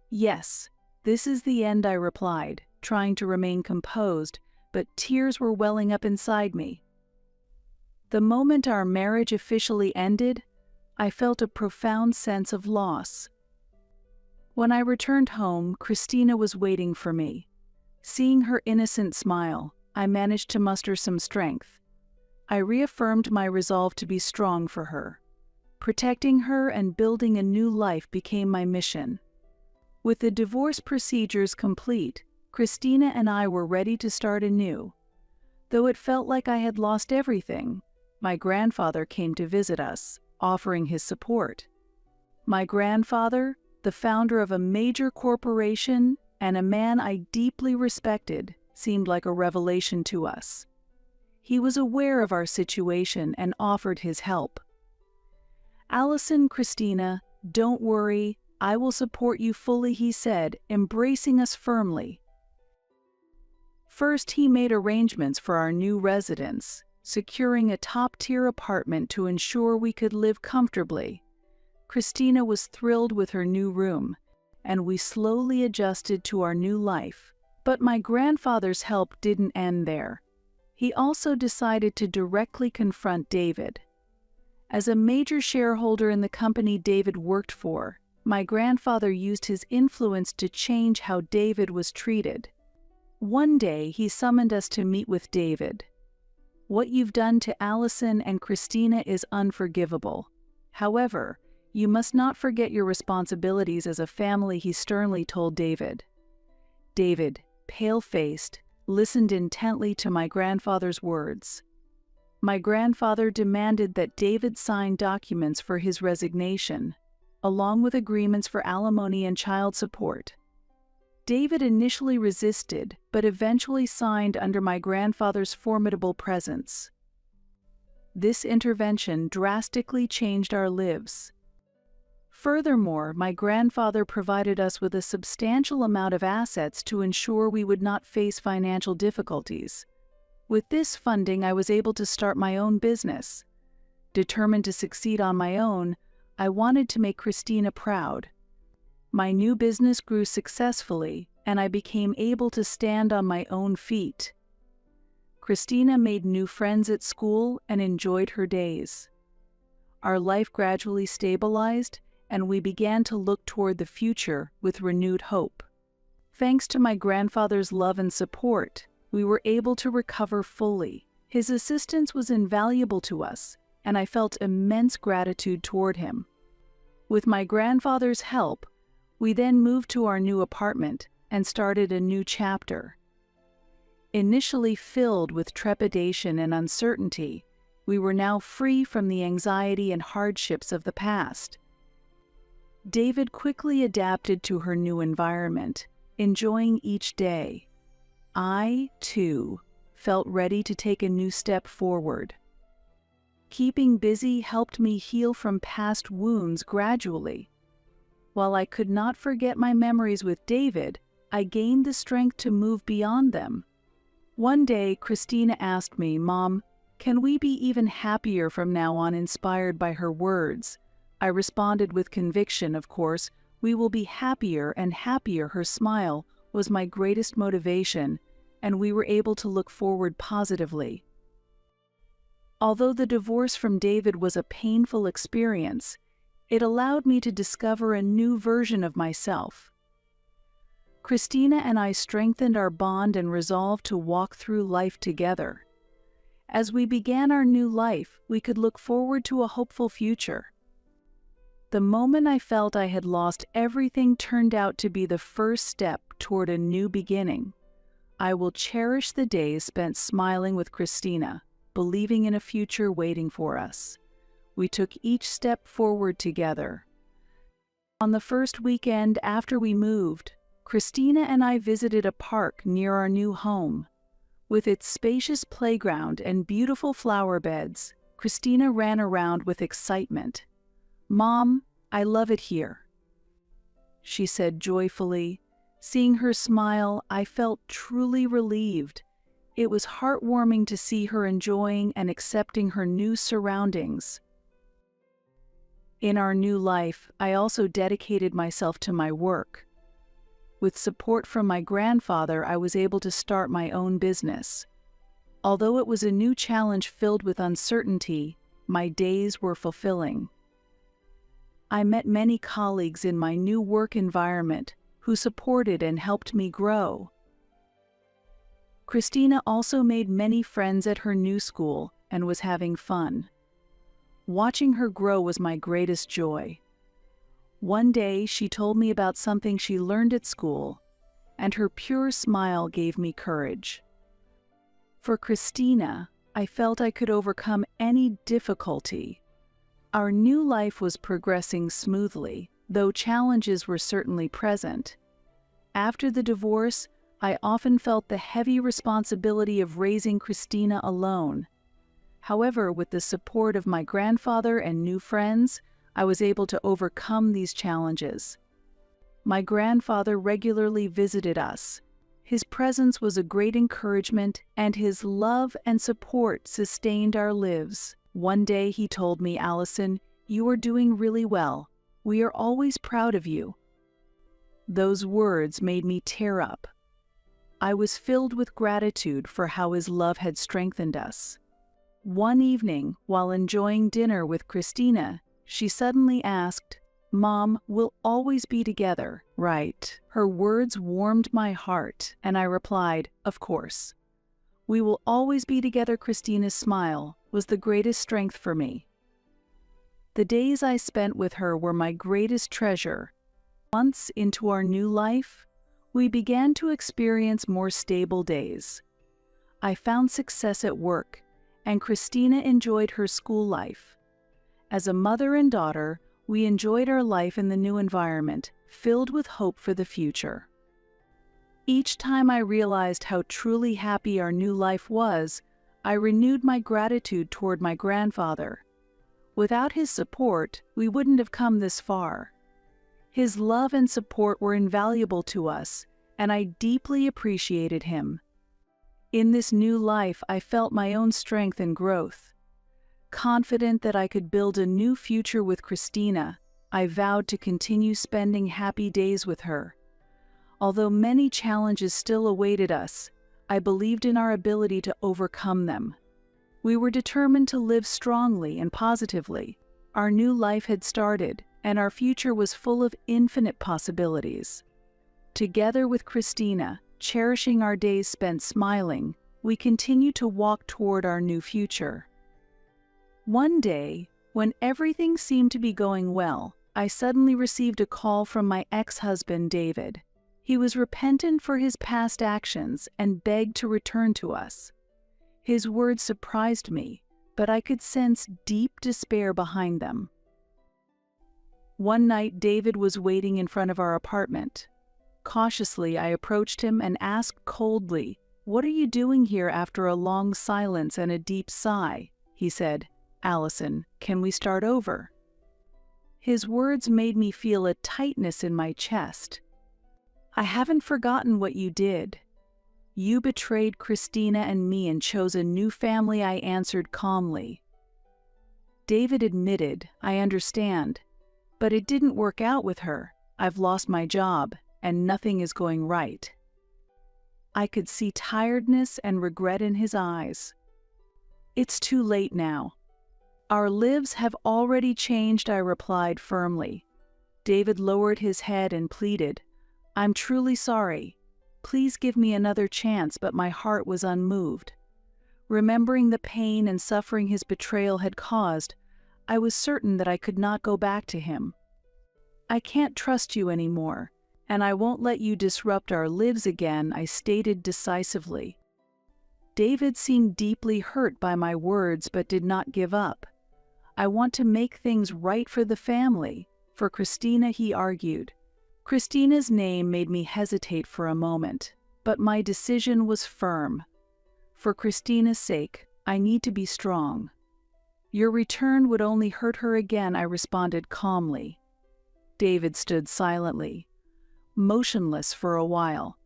"Yes, this is the end," I replied, trying to remain composed, but tears were welling up inside me. The moment our marriage officially ended, I felt a profound sense of loss. When I returned home, Christina was waiting for me. Seeing her innocent smile, I managed to muster some strength. I reaffirmed my resolve to be strong for her. Protecting her and building a new life became my mission. With the divorce procedures complete, Christina and I were ready to start anew. Though it felt like I had lost everything, my grandfather came to visit us, offering his support. My grandfather, the founder of a major corporation and a man I deeply respected, seemed like a revelation to us. He was aware of our situation and offered his help. "Allison, Christina, don't worry, I will support you fully," he said, embracing us firmly. First, he made arrangements for our new residence, securing a top-tier apartment to ensure we could live comfortably. Christina was thrilled with her new room, and we slowly adjusted to our new life. But my grandfather's help didn't end there. He also decided to directly confront David. As a major shareholder in the company David worked for, my grandfather used his influence to change how David was treated. One day, he summoned us to meet with David. "What you've done to Allison and Christina is unforgivable. However, you must not forget your responsibilities as a family," he sternly told David. David, pale-faced, listened intently to my grandfather's words. My grandfather demanded that David sign documents for his resignation, along with agreements for alimony and child support. David initially resisted, but eventually signed under my grandfather's formidable presence. This intervention drastically changed our lives. Furthermore, my grandfather provided us with a substantial amount of assets to ensure we would not face financial difficulties. With this funding, I was able to start my own business. Determined to succeed on my own, I wanted to make Christina proud. My new business grew successfully, and I became able to stand on my own feet. Christina made new friends at school and enjoyed her days. Our life gradually stabilized, and we began to look toward the future with renewed hope. Thanks to my grandfather's love and support, we were able to recover fully. His assistance was invaluable to us, and I felt immense gratitude toward him. With my grandfather's help, we then moved to our new apartment and started a new chapter. Initially filled with trepidation and uncertainty, we were now free from the anxiety and hardships of the past. David quickly adapted to her new environment, enjoying each day. I, too, felt ready to take a new step forward. Keeping busy helped me heal from past wounds gradually. While I could not forget my memories with David, I gained the strength to move beyond them. One day, Christina asked me, "Mom, can we be even happier from now on?" Inspired by her words, I responded with conviction, "Of course, we will be happier and happier." Her smile was my greatest motivation, and we were able to look forward positively. Although the divorce from David was a painful experience, it allowed me to discover a new version of myself. Christina and I strengthened our bond and resolved to walk through life together. As we began our new life, we could look forward to a hopeful future. The moment I felt I had lost everything turned out to be the first step toward a new beginning. I will cherish the days spent smiling with Christina, believing in a future waiting for us. We took each step forward together. On the first weekend after we moved, Christina and I visited a park near our new home. With its spacious playground and beautiful flower beds, Christina ran around with excitement. "Mom, I love it here," she said joyfully. Seeing her smile, I felt truly relieved. It was heartwarming to see her enjoying and accepting her new surroundings. In our new life, I also dedicated myself to my work. With support from my grandfather, I was able to start my own business. Although it was a new challenge filled with uncertainty, my days were fulfilling. I met many colleagues in my new work environment who supported and helped me grow. Christina also made many friends at her new school and was having fun. Watching her grow was my greatest joy. One day, she told me about something she learned at school, and her pure smile gave me courage. For Christina, I felt I could overcome any difficulty. Our new life was progressing smoothly, though challenges were certainly present. After the divorce, I often felt the heavy responsibility of raising Christina alone. However, with the support of my grandfather and new friends, I was able to overcome these challenges. My grandfather regularly visited us. His presence was a great encouragement, and his love and support sustained our lives. One day he told me, "Allison, you are doing really well. We are always proud of you." Those words made me tear up. I was filled with gratitude for how his love had strengthened us. One evening, while enjoying dinner with Christina, she suddenly asked, "Mom, we'll always be together, right?" Her words warmed my heart, and I replied, "Of course." "We will always be together." Christina's smile was the greatest strength for me. The days I spent with her were my greatest treasure. Months into our new life, we began to experience more stable days. I found success at work, and Christina enjoyed her school life. As a mother and daughter, we enjoyed our life in the new environment, filled with hope for the future. Each time I realized how truly happy our new life was, I renewed my gratitude toward my grandfather. Without his support, we wouldn't have come this far. His love and support were invaluable to us, and I deeply appreciated him. In this new life, I felt my own strength and growth. Confident that I could build a new future with Christina, I vowed to continue spending happy days with her. Although many challenges still awaited us, I believed in our ability to overcome them. We were determined to live strongly and positively. Our new life had started, and our future was full of infinite possibilities. Together with Christina, cherishing our days spent smiling, we continued to walk toward our new future. One day, when everything seemed to be going well, I suddenly received a call from my ex-husband, David. He was repentant for his past actions and begged to return to us. His words surprised me, but I could sense deep despair behind them. One night, David was waiting in front of our apartment. Cautiously, I approached him and asked coldly, "What are you doing here?" After a long silence and a deep sigh, he said, "Allison, can we start over?" His words made me feel a tightness in my chest. "I haven't forgotten what you did. You betrayed Christina and me and chose a new family," I answered calmly. David admitted, "I understand, but it didn't work out with her. I've lost my job, and nothing is going right." I could see tiredness and regret in his eyes. "It's too late now. Our lives have already changed," I replied firmly. David lowered his head and pleaded, "I'm truly sorry. Please give me another chance," but my heart was unmoved. Remembering the pain and suffering his betrayal had caused, I was certain that I could not go back to him. "I can't trust you anymore, and I won't let you disrupt our lives again," I stated decisively. David seemed deeply hurt by my words but did not give up. "I want to make things right for the family, for Christina," he argued. Christina's name made me hesitate for a moment, but my decision was firm. For Christina's sake, I need to be strong. "Your return would only hurt her again," I responded calmly. David stood silently, motionless for a while.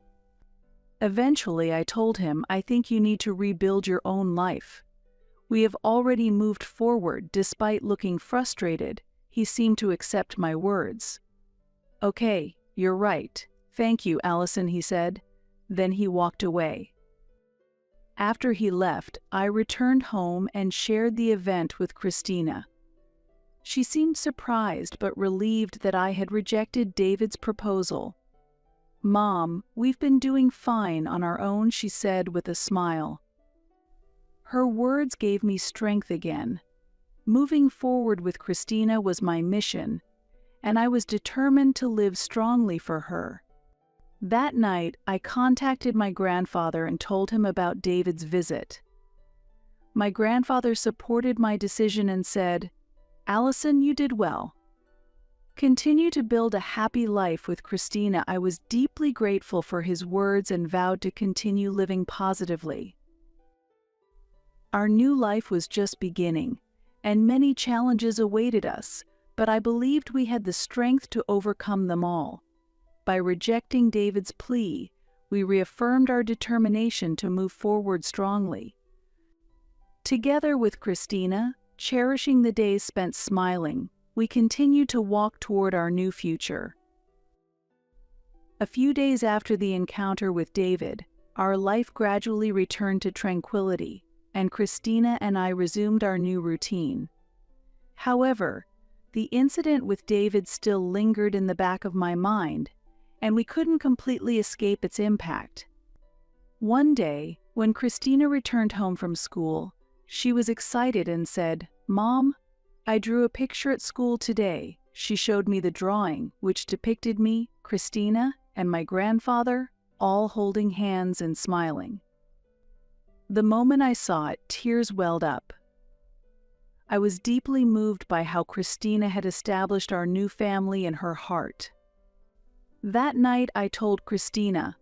Eventually, I told him, I think you need to rebuild your own life. We have already moved forward. Despite looking frustrated, he seemed to accept my words. Okay, you're right. Thank you, Allison, he said. Then he walked away. After he left, I returned home and shared the event with Christina. She seemed surprised but relieved that I had rejected David's proposal. Mom, we've been doing fine on our own, she said with a smile. Her words gave me strength again. Moving forward with Christina was my mission, and I was determined to live strongly for her. That night, I contacted my grandfather and told him about David's visit. My grandfather supported my decision and said, Allison, you did well. Continue to build a happy life with Christina. I was deeply grateful for his words and vowed to continue living positively. Our new life was just beginning, and many challenges awaited us, but I believed we had the strength to overcome them all. By rejecting David's plea, we reaffirmed our determination to move forward strongly. Together with Christina, cherishing the days spent smiling, we continued to walk toward our new future. A few days after the encounter with David, our life gradually returned to tranquility, and Christina and I resumed our new routine. However, the incident with David still lingered in the back of my mind, and we couldn't completely escape its impact. One day, when Christina returned home from school, she was excited and said, Mom, I drew a picture at school today. She showed me the drawing, which depicted me, Christina, and my grandfather, all holding hands and smiling. The moment I saw it, tears welled up. I was deeply moved by how Christina had established our new family in her heart. That night I told Christina,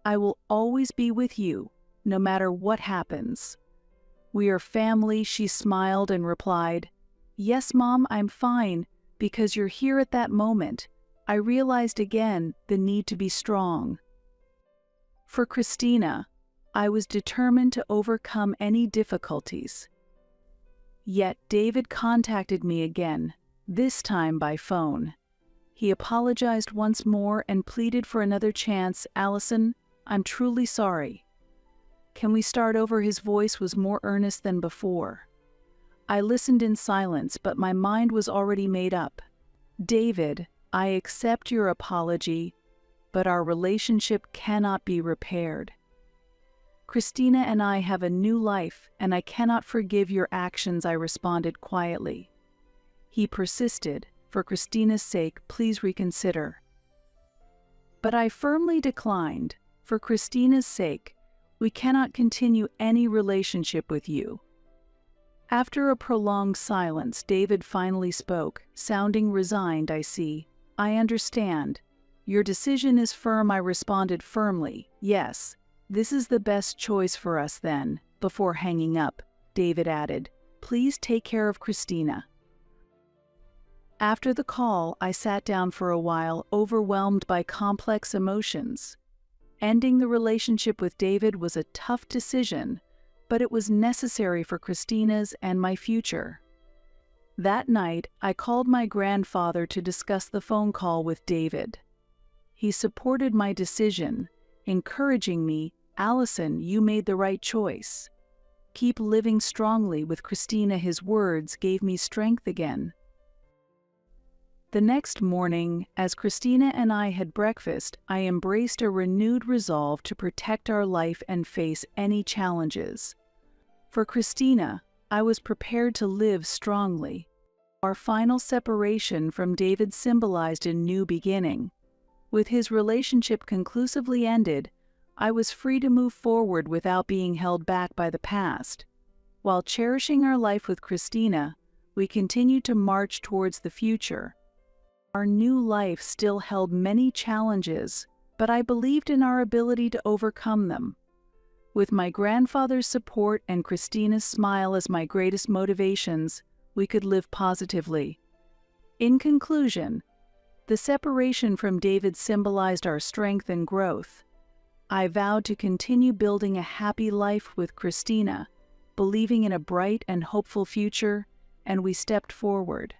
I will always be with you, no matter what happens. We are family, she smiled and replied, Yes, Mom, I'm fine, because you're here at that moment. I realized again the need to be strong. For Christina, I was determined to overcome any difficulties. Yet David contacted me again, this time by phone. He apologized once more and pleaded for another chance. Allison, I'm truly sorry. Can we start over? His voice was more earnest than before. I listened in silence, but my mind was already made up. David, I accept your apology, but our relationship cannot be repaired. Christina and I have a new life, and I cannot forgive your actions, I responded quietly. He persisted, For Christina's sake, please reconsider. But I firmly declined. For Christina's sake, we cannot continue any relationship with you. After a prolonged silence, David finally spoke, sounding resigned. I see. I understand. Your decision is firm, I responded firmly. Yes, this is the best choice for us then. Before hanging up, David added, Please take care of Christina. After the call, I sat down for a while, overwhelmed by complex emotions. Ending the relationship with David was a tough decision, but it was necessary for Christina's and my future. That night, I called my grandfather to discuss the phone call with David. He supported my decision, encouraging me, Allison, you made the right choice. Keep living strongly with Christina. His words gave me strength again. The next morning, as Christina and I had breakfast, I embraced a renewed resolve to protect our life and face any challenges. For Christina, I was prepared to live strongly. Our final separation from David symbolized a new beginning. With his relationship conclusively ended, I was free to move forward without being held back by the past. While cherishing our life with Christina, we continued to march towards the future. Our new life still held many challenges, but I believed in our ability to overcome them. With my grandfather's support and Christina's smile as my greatest motivations, we could live positively. In conclusion, the separation from David symbolized our strength and growth. I vowed to continue building a happy life with Christina, believing in a bright and hopeful future, and we stepped forward.